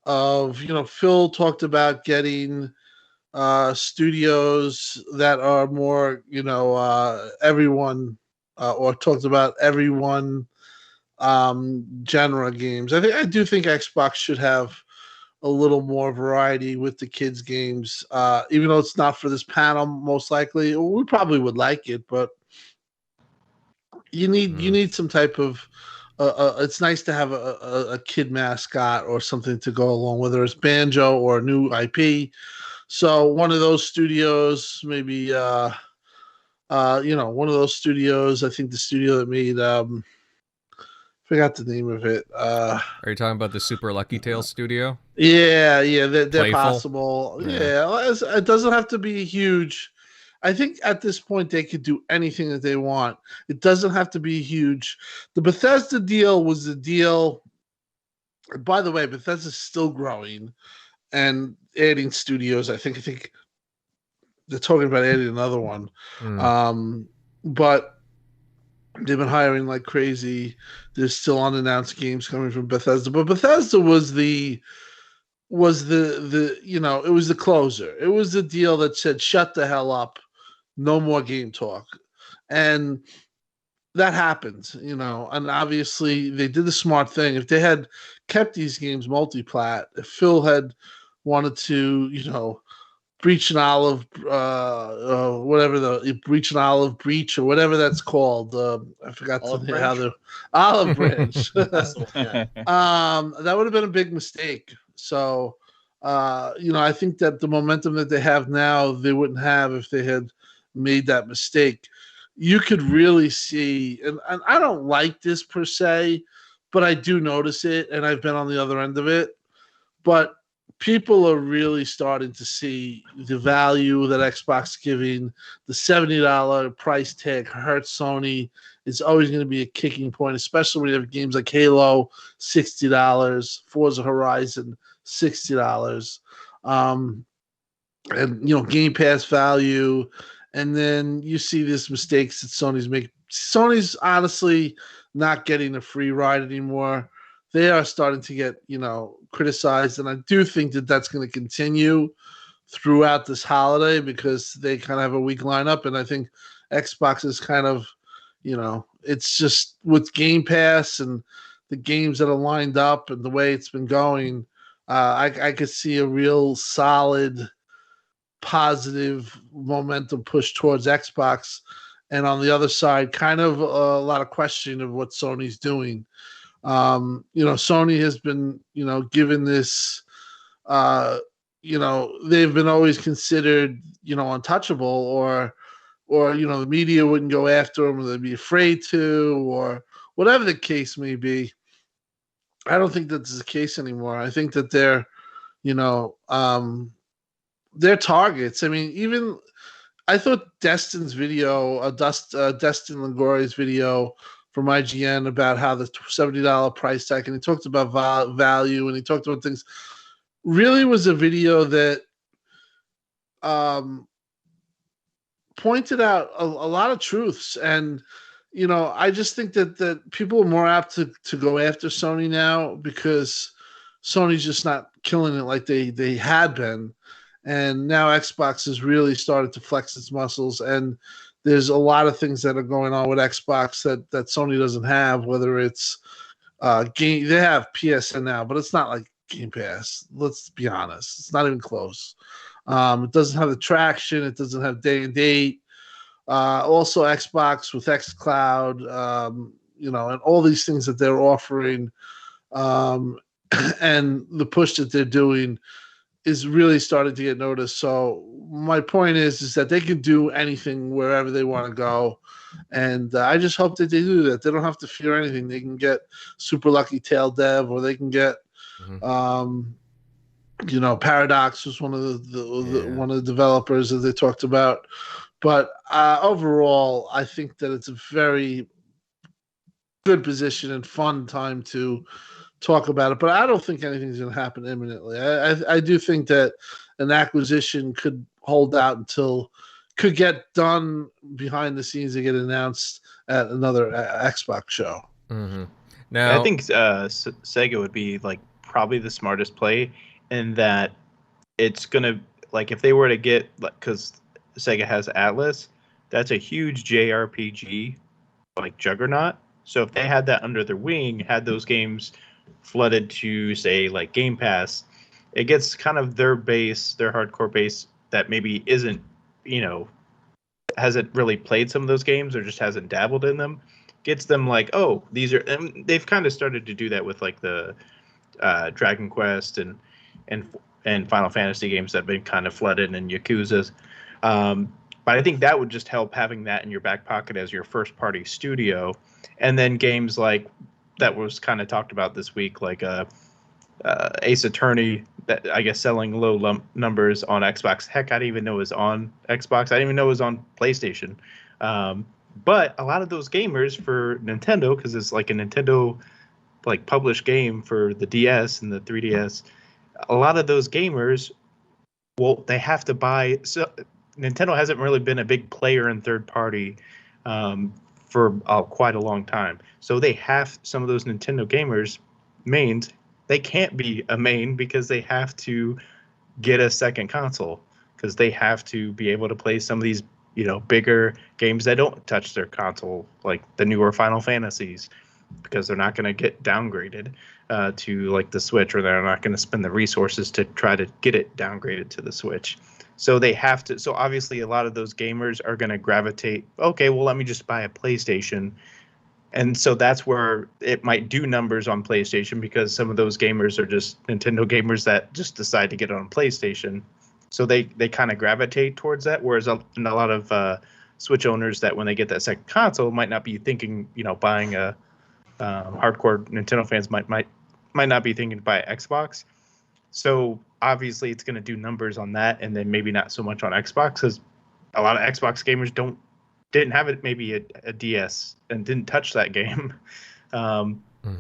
of, Phil talked about getting studios that are more, everyone, or talked about everyone genre games. I do think Xbox should have a little more variety with the kids games, even though it's not for this panel. Most likely we probably would like it, but you need some type of it's nice to have a kid mascot or something to go along, whether it's Banjo or a new IP. So one of those studios, maybe one of those studios. I think the studio that made forgot the name of it. Are you talking about the Super Lucky Tales studio? Yeah, they're Playful? possible. Yeah. It doesn't have to be huge. I think at this point they could do anything that they want. It doesn't have to be huge. The Bethesda deal was the deal. By the way, Bethesda's still growing and adding studios. I think they're talking about adding another one. But they've been hiring like crazy. There's still unannounced games coming from Bethesda. But Bethesda was the it was the closer. It was the deal that said, shut the hell up. No more game talk. And that happened, and obviously they did the smart thing. If they had kept these games multi-plat, if Phil had wanted to, breach an olive, breach an olive breach or whatever that's called. I forgot how the olive branch. That would have been a big mistake. So, I think that the momentum that they have now, they wouldn't have if they had made that mistake. You could really see, and I don't like this per se, but I do notice it, and I've been on the other end of it. But people are really starting to see the value that Xbox is giving. The $70 price tag hurts Sony. It's always going to be a kicking point, especially when you have games like Halo, $60, Forza Horizon, $60, and Game Pass value. And then you see these mistakes that Sony's making. Sony's honestly not getting a free ride anymore. They are starting to get, criticized. And I do think that that's going to continue throughout this holiday because they kind of have a weak lineup. And I think Xbox is kind of, it's just with Game Pass and the games that are lined up and the way it's been going, I could see a real solid positive momentum push towards Xbox, and on the other side, kind of a lot of question of what Sony's doing. Sony has been, given this, they've been always considered, untouchable, or the media wouldn't go after them, or they'd be afraid to, or whatever the case may be. I don't think that's the case anymore. I think that they're targets. I mean, even I thought Destin's video, Destin Lingori's video from IGN about how the $70 price tag, and he talked about value, and he talked about things, really was a video that pointed out a lot of truths. And, I just think that people are more apt to go after Sony now because Sony's just not killing it like they had been. And now Xbox has really started to flex its muscles, and there's a lot of things that are going on with Xbox that Sony doesn't have, whether it's game. They have PSN now, but it's not like Game Pass. Let's be honest. It's not even close. It doesn't have the traction. It doesn't have day and date. Also Xbox with xCloud, and all these things that they're offering, and the push that they're doing. is really starting to get noticed. So my point is that they can do anything wherever they want to go. And I just hope that they do that. They don't have to fear anything. They can get Super Lucky Tail Dev, or they can get, Paradox was one of one of the developers that they talked about. But overall, I think that it's a very good position and fun time to talk about it. But I don't think anything's going to happen imminently. I do think that an acquisition could hold out until could get done behind the scenes and get announced at another Xbox show. Now, I think Sega would be like probably the smartest play in that it's gonna, like, if they were to get, like, because Sega has Atlas, that's a huge JRPG like juggernaut. So if they had that under their wing, had those games flooded to, say, like Game Pass, it gets kind of their base, their hardcore base that maybe isn't, hasn't really played some of those games or just hasn't dabbled in them, gets them like, oh, these are, and they've kind of started to do that with like the Dragon Quest and Final Fantasy games that have been kind of flooded, and Yakuza's. But I think that would just help, having that in your back pocket as your first party studio. And then games like that was kind of talked about this week, like Ace Attorney, that I guess selling low numbers on Xbox. Heck, I didn't even know it was on Xbox. I didn't even know it was on PlayStation. But a lot of those gamers for Nintendo, because it's like a Nintendo like published game for the DS and the 3DS, a lot of those gamers, well, they have to buy. So Nintendo hasn't really been a big player in third party for quite a long time. So they have some of those Nintendo gamers mains. They can't be a main because they have to get a second console, because they have to be able to play some of these, bigger games that don't touch their console, like the newer Final Fantasies, because they're not going to get downgraded to like the Switch, or they're not going to spend the resources to try to get it downgraded to the Switch. So they have to. So obviously, a lot of those gamers are going to gravitate. Okay, well, let me just buy a PlayStation, and so that's where it might do numbers on PlayStation, because some of those gamers are just Nintendo gamers that just decide to get it on PlayStation. So they kind of gravitate towards that. Whereas a lot of Switch owners that when they get that second console might not be thinking, buying a hardcore Nintendo fans might not be thinking to buy an Xbox. So obviously it's going to do numbers on that, and then maybe not so much on Xbox, because a lot of Xbox gamers didn't have it, maybe a DS, and didn't touch that game.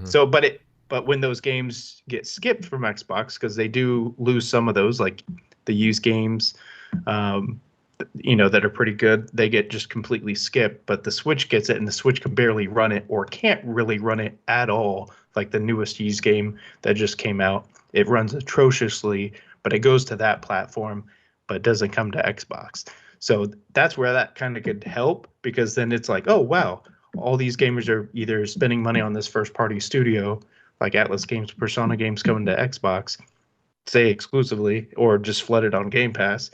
So, but when those games get skipped from Xbox, because they do lose some of those, like the used games, that are pretty good, they get just completely skipped. But the Switch gets it, and the Switch can barely run it, or can't really run it at all. Like the newest used game that just came out, it runs atrociously, but it goes to that platform, but doesn't come to Xbox. So that's where that kind of could help, because then it's like, oh, wow, all these gamers are either spending money on this first-party studio, like Atlas Games, Persona games coming to Xbox, say exclusively, or just flooded on Game Pass.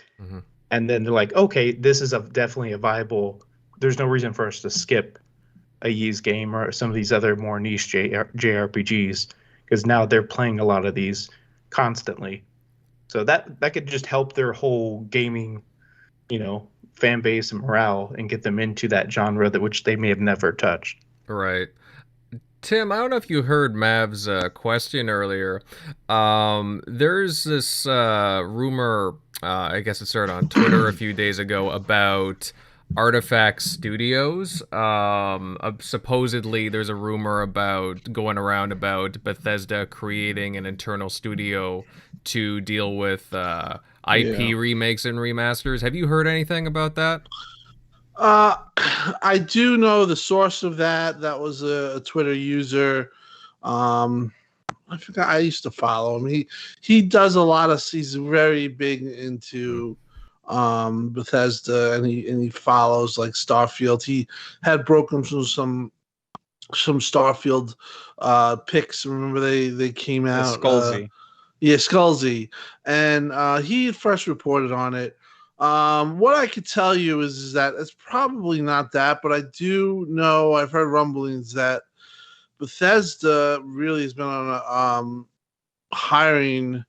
And then they're like, okay, this is definitely a viable, there's no reason for us to skip a used game or some of these other more niche JRPGs, because now they're playing a lot of these constantly. So that could just help their whole gaming, fan base and morale, and get them into that genre which they may have never touched. Right. Tim, I don't know if you heard Mav's question earlier. There's this rumor, I guess it started on Twitter a few days ago, about Artifact Studios. Supposedly there's a rumor going around about Bethesda creating an internal studio to deal with IP remakes and remasters. Have you heard anything about that? I do know the source of that. That was a Twitter user. I forgot. I used to follow him. He does a lot of. He's very big into Bethesda, and he follows like Starfield. He had broken through some Starfield picks. Remember they came out. Skullsy. Skullsy, and he first reported on it. What I could tell you is that it's probably not that, but I do know, I've heard rumblings that Bethesda really has been on a hiring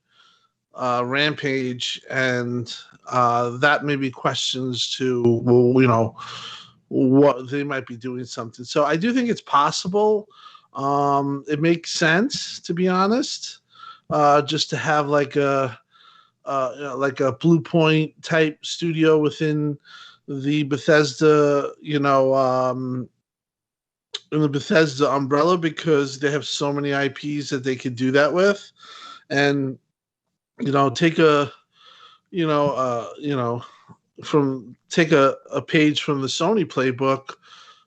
Rampage, and that may be questions to, well, what they might be doing something. So I do think it's possible. It makes sense, to be honest, just to have like a Blue Point type studio within the Bethesda, in the Bethesda umbrella, because they have so many IPs that they could do that with, and take a page from the Sony playbook.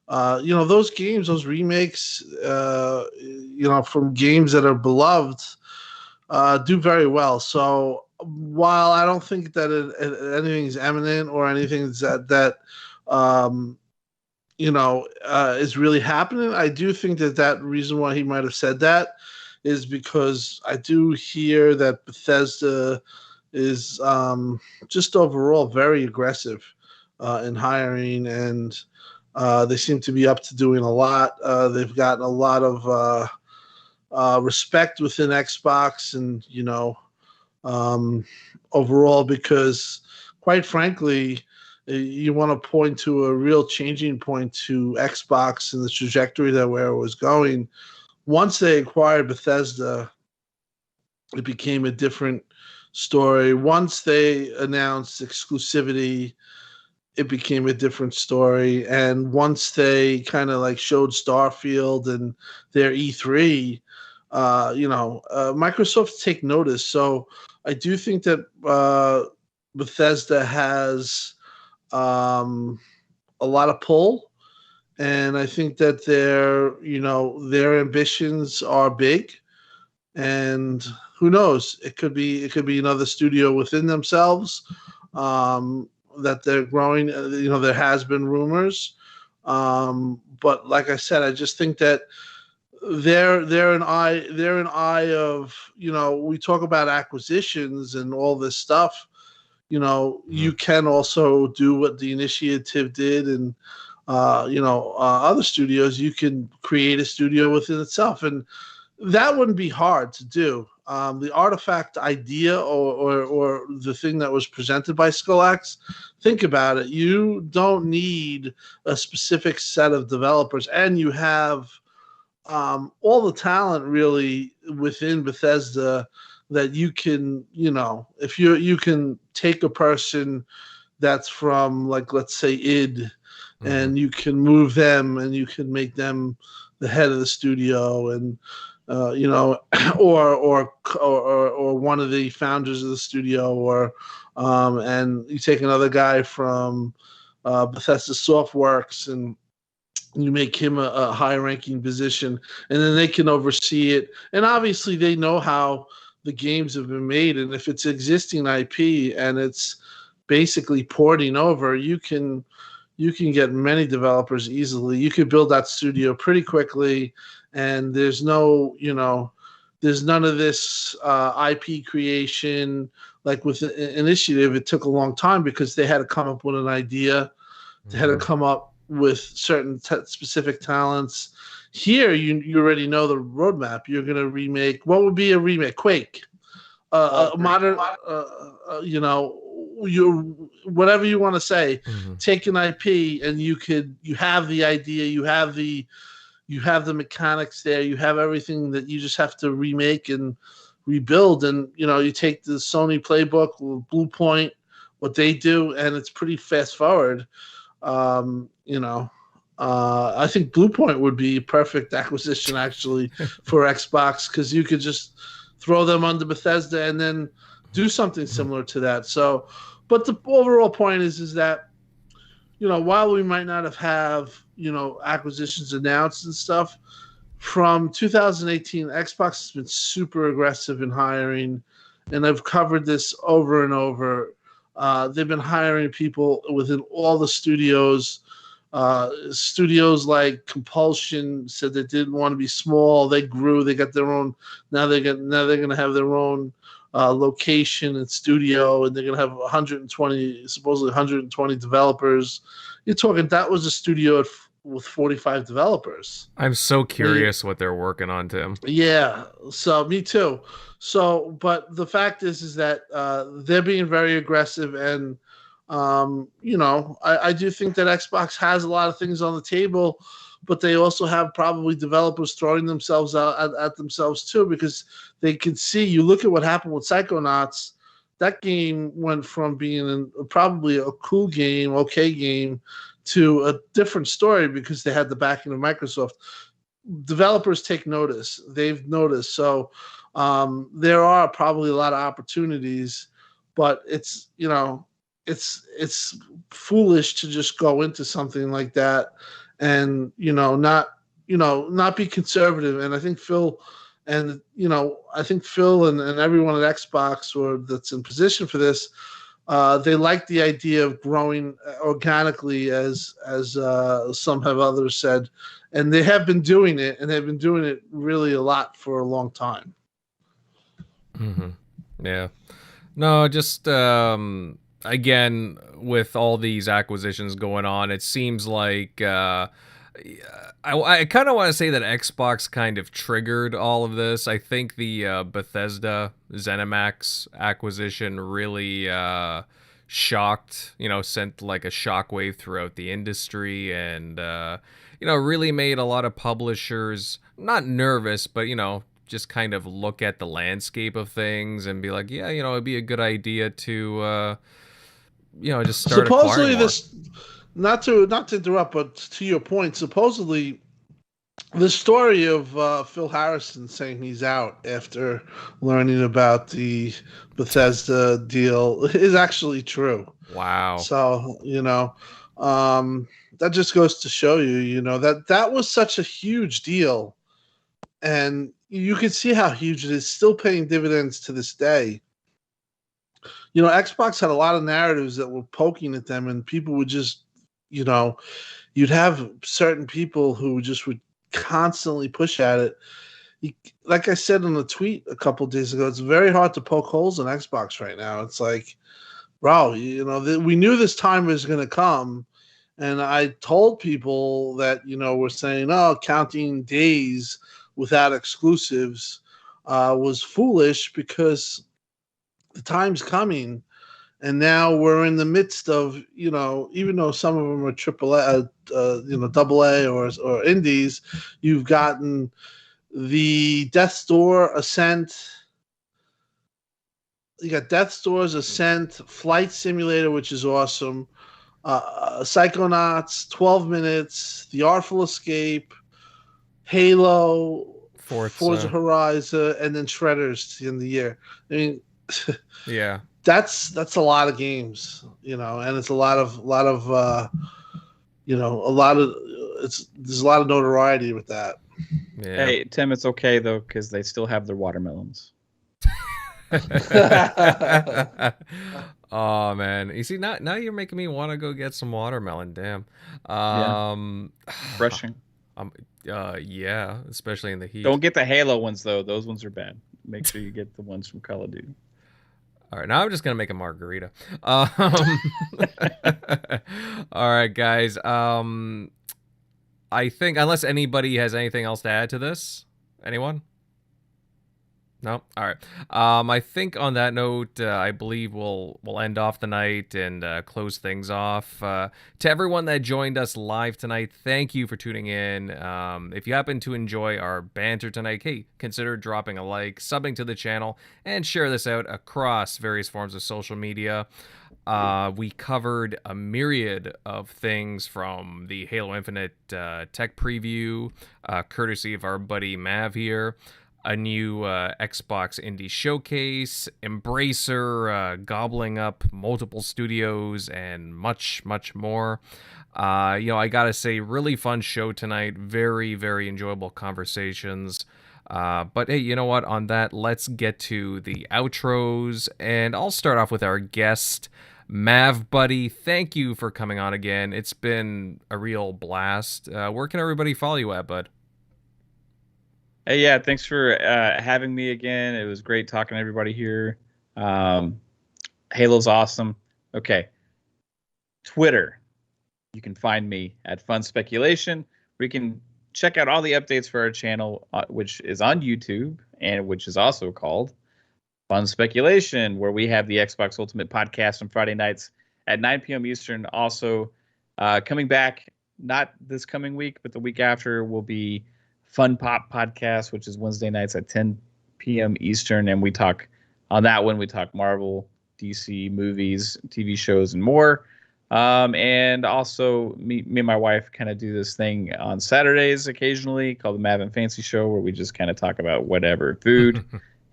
Those games, those remakes, from games that are beloved, do very well. So while I don't think that anything's imminent or anything that is really happening, I do think that reason why he might have said that is because I do hear that Bethesda is just overall very aggressive in hiring, and they seem to be up to doing a lot. They've gotten a lot of respect within Xbox, and overall, because quite frankly, you want to point to a real changing point to Xbox and the trajectory that where it was going. Once they acquired Bethesda, it became a different story. Once they announced exclusivity, it became a different story. And once they kind of like showed Starfield and their E3, Microsoft take notice. So I do think that Bethesda has a lot of pull. And I think that their ambitions are big, and who knows? It could be another studio within themselves that they're growing. There has been rumors, but like I said, I just think that they're an eye of. We talk about acquisitions and all this stuff. You can also do what the Initiative did, and other studios. You can create a studio within itself, and that wouldn't be hard to do. The Artifact idea or the thing that was presented by Skullax, think about it. You don't need a specific set of developers, and you have all the talent really within Bethesda that you can, if you can take a person that's from, like, let's say id, and you can move them and you can make them the head of the studio, and or one of the founders of the studio, or and you take another guy from Bethesda Softworks and you make him a high-ranking position, and then they can oversee it. And obviously, they know how the games have been made, and if it's existing IP and it's basically porting over, you can get many developers easily. You could build that studio pretty quickly, and there's there's none of this IP creation. Like with Initiative, it took a long time because they had to come up with an idea. They had to come up with certain specific talents. Here, you already know the roadmap. You're going to remake. What would be a remake? Quake. Modern, whatever you want to say. Take an IP, and you have the idea. You have the mechanics there. You have everything that you just have to remake and rebuild. And you take the Sony playbook, Blue Point, what they do, and it's pretty fast forward. I think Blue Point would be a perfect acquisition actually for Xbox, because you could just throw them under Bethesda and then do something similar to that. So, but the overall point is that, while we might not have acquisitions announced and stuff, from 2018, Xbox has been super aggressive in hiring, and I've covered this over and over. They've been hiring people within all the studios. Studios like Compulsion said they didn't want to be small. They grew. They got their own. Now they're going to have their own location and studio, and they're going to have supposedly 120 developers. You're talking, that was a studio with 45 developers. I'm so curious what they're working on, Tim. Yeah, so me too. So, but the fact is that they're being very aggressive, and I do think that Xbox has a lot of things on the table, but they also have probably developers throwing themselves out at themselves too, because they can see. You look at what happened with Psychonauts. That game went from being probably a cool game, okay game, to a different story because they had the backing of Microsoft. Developers take notice. They've noticed. So there are probably a lot of opportunities, but it's foolish to just go into something like that and not be conservative. And I think Phil and everyone at Xbox or that's in position for this, they like the idea of growing organically, as some have others said, and they have been doing it, and they've been doing it really a lot for a long time. Mm-hmm. Yeah. No, just again, with all these acquisitions going on, it seems like I kind of want to say that Xbox kind of triggered all of this. I think the Bethesda ZeniMax acquisition really sent like a shockwave throughout the industry, and really made a lot of publishers not nervous, but just kind of look at the landscape of things and be like, yeah, it'd be a good idea to just start supposedly acquiring more. This, not to interrupt, but to your point, supposedly the story of Phil Harrison saying he's out after learning about the Bethesda deal is actually true. Wow. So that just goes to show you, that was such a huge deal, and you can see how huge it is, still paying dividends to this day. Xbox had a lot of narratives that were poking at them, and people would just, you'd have certain people who just would constantly push at it. Like I said in a tweet a couple of days ago, it's very hard to poke holes in Xbox right now. It's like, bro, we knew this time was going to come, and I told people that, we're saying, counting days without exclusives was foolish because the time's coming. And now we're in the midst of, even though some of them are double A or indies, you've gotten the Death's Door, Ascent. You got Death's Door's Ascent, Flight Simulator, which is awesome. Psychonauts, 12 Minutes, The Artful Escape, Halo, Forza Horizon, and then Shredders to end the year. I mean, yeah. That's a lot of games, and it's there's a lot of notoriety with that. Yeah. Hey, Tim, it's okay though, because they still have their watermelons. Oh man, you see, now you're making me want to go get some watermelon. Damn. Refreshing. Yeah, especially in the heat. Don't get the Halo ones though; those ones are bad. Make sure you get the ones from Call of Duty. All right, now I'm just gonna make a margarita. All right, guys. I think unless anybody has anything else to add to this, anyone? No? All right. I think on that note, I believe we'll end off the night and close things off. To everyone that joined us live tonight, thank you for tuning in. If you happen to enjoy our banter tonight, hey, consider dropping a like, subbing to the channel, and share this out across various forms of social media. We covered a myriad of things from the Halo Infinite tech preview, courtesy of our buddy Mav here. A new Xbox Indie Showcase, Embracer gobbling up multiple studios, and much, much more. I gotta say, really fun show tonight. Very, very enjoyable conversations. But hey, you know what? On that, let's get to the outros, and I'll start off with our guest, Mav Buddy. Thank you for coming on again. It's been a real blast. Where can everybody follow you at, bud? Hey, yeah, thanks for having me again. It was great talking to everybody here. Halo's awesome. Okay. Twitter, you can find me at Fun Speculation, where you can check out all the updates for our channel, which is on YouTube and which is also called Fun Speculation, where we have the Xbox Ultimate Podcast on Friday nights at 9 p.m. Eastern. Also, coming back, not this coming week, but the week after, will be Fun Pop Podcast, which is Wednesday nights at 10 p.m. Eastern. And we talk on that one, we talk Marvel, DC movies, TV shows, and more. And also, me and my wife kind of do this thing on Saturdays occasionally called the Mav and Fancy Show, where we just kind of talk about whatever, food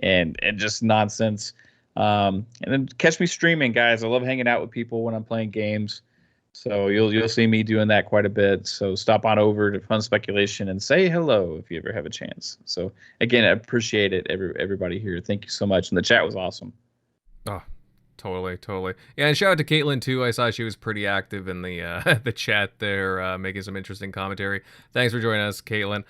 and just nonsense. And then catch me streaming, guys. I love hanging out with people when I'm playing games. So you'll see me doing that quite a bit. So stop on over to Fun Speculation and say hello if you ever have a chance. So again, I appreciate it, everybody here. Thank you so much. And the chat was awesome. Oh, totally. Yeah, and shout out to Caitlin too. I saw she was pretty active in the the chat there, making some interesting commentary. Thanks for joining us, Caitlin.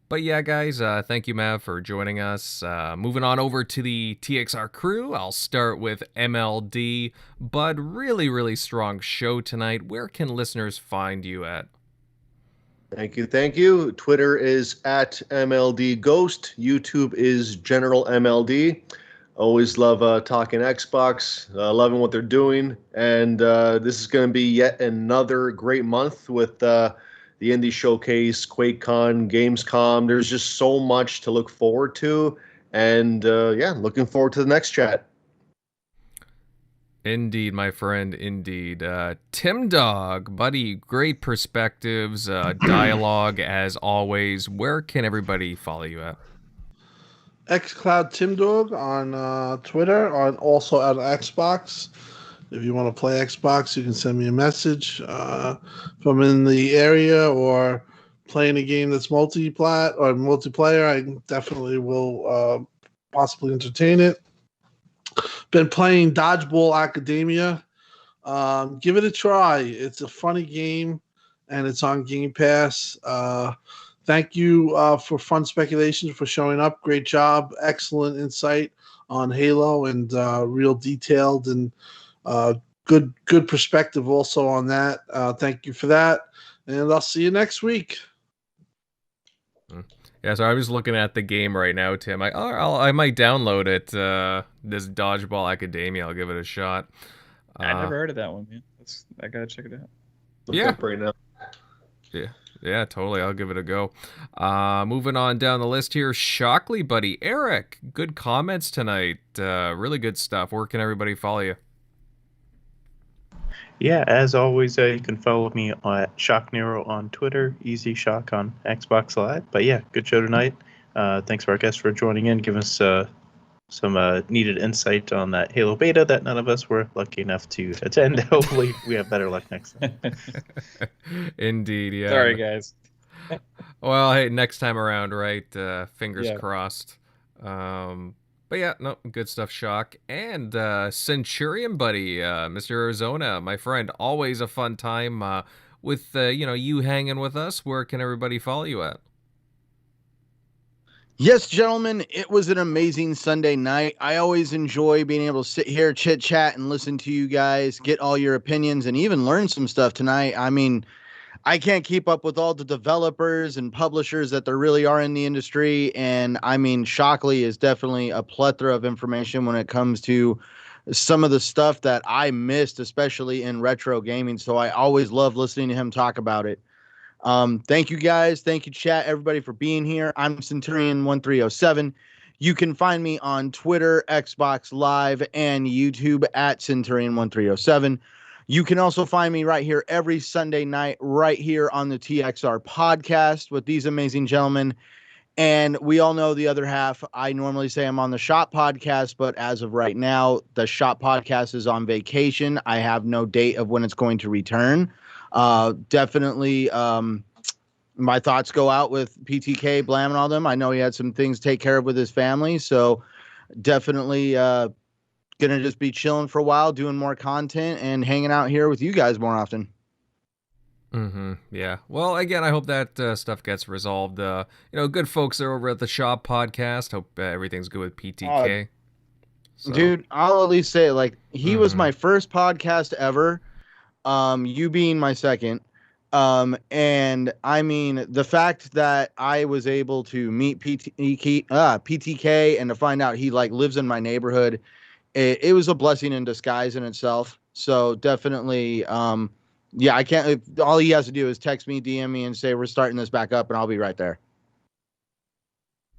But yeah, guys, thank you, Mav, for joining us. Moving on over to the TXR crew, I'll start with MLD. Bud, really strong show tonight. Where can listeners find you at? Thank you. Twitter is at MLD Ghost. YouTube is General MLD. Always love talking Xbox, loving what they're doing. And this is going to be yet another great month with the Indie Showcase, QuakeCon, Gamescom. There's just so much to look forward to. And looking forward to the next chat. Indeed, my friend, indeed. Tim Dog, buddy, great perspectives, dialogue as always. Where can everybody follow you at? xCloud Tim Dog on Twitter, and also at Xbox. If you want to play Xbox, you can send me a message. If I'm in the area or playing a game that's multiplayer, I definitely will possibly entertain it. Been playing Dodgeball Academia. Give it a try. It's a funny game, and it's on Game Pass. Thank you for Fun Speculation for showing up. Great job. Excellent insight on Halo, and real detailed and good perspective also on that. Thank you for that, and I'll see you next week. Yeah, so I'm just looking at the game right now, Tim. I might download it. This Dodgeball Academia. I'll give it a shot. I never heard of that one, man. I gotta check it out. Look up right now. Yeah, totally. I'll give it a go. Moving on down the list here, Shockley buddy Eric. Good comments tonight. Really good stuff. Where can everybody follow you? Yeah, as always, you can follow me at Shock Nero on Twitter, Easy Shock on Xbox Live. But yeah, good show tonight. Thanks for our guests for joining in, giving us some needed insight on that Halo beta that none of us were lucky enough to attend. Hopefully, we have better luck next time. Indeed, yeah. Sorry, guys. Well, hey, next time around, right? Fingers Yeah. crossed. But yeah, no, good stuff, Shock. And Centurion buddy, Mr. Arizona, my friend, always a fun time with you hanging with us. Where can everybody follow you at? Yes, gentlemen, it was an amazing Sunday night. I always enjoy being able to sit here, chit chat, and listen to you guys, get all your opinions, and even learn some stuff tonight. I mean, I can't keep up with all the developers and publishers that there really are in the industry. And I mean, Shockley is definitely a plethora of information when it comes to some of the stuff that I missed, especially in retro gaming. So I always love listening to him talk about it. Thank you guys. Thank you, chat, everybody, for being here. I'm Centurion1307. You can find me on Twitter, Xbox Live, and YouTube at Centurion1307. You can also find me right here every Sunday night, right here on the TXR Podcast with these amazing gentlemen. And we all know the other half. I normally say I'm on the Shop Podcast, but as of right now, the Shop Podcast is on vacation. I have no date of when it's going to return. Definitely, my thoughts go out with PTK, Blam, and all them. I know he had some things to take care of with his family, so definitely gonna just be chilling for a while, doing more content and hanging out here with you guys more often. Yeah. Well, again, I hope that stuff gets resolved. Good folks are over at the Shop Podcast. Hope everything's good with PTK. Dude, I'll at least say, like, he was my first podcast ever. you being my second. And I mean, the fact that I was able to meet PTK and to find out he like lives in my neighborhood, it was a blessing in disguise in itself. So definitely, yeah, I can't. All he has to do is text me, DM me, and say we're starting this back up, and I'll be right there.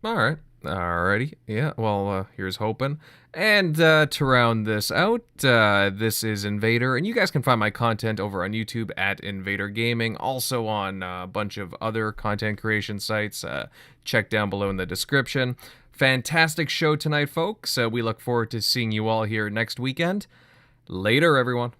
All right. Alrighty. Yeah, well, here's hoping. And to round this out, this is Invader, and you guys can find my content over on YouTube at Invader Gaming, also on a bunch of other content creation sites. Check down below in the description. Fantastic show tonight, folks. We look forward to seeing you all here next weekend. Later, everyone.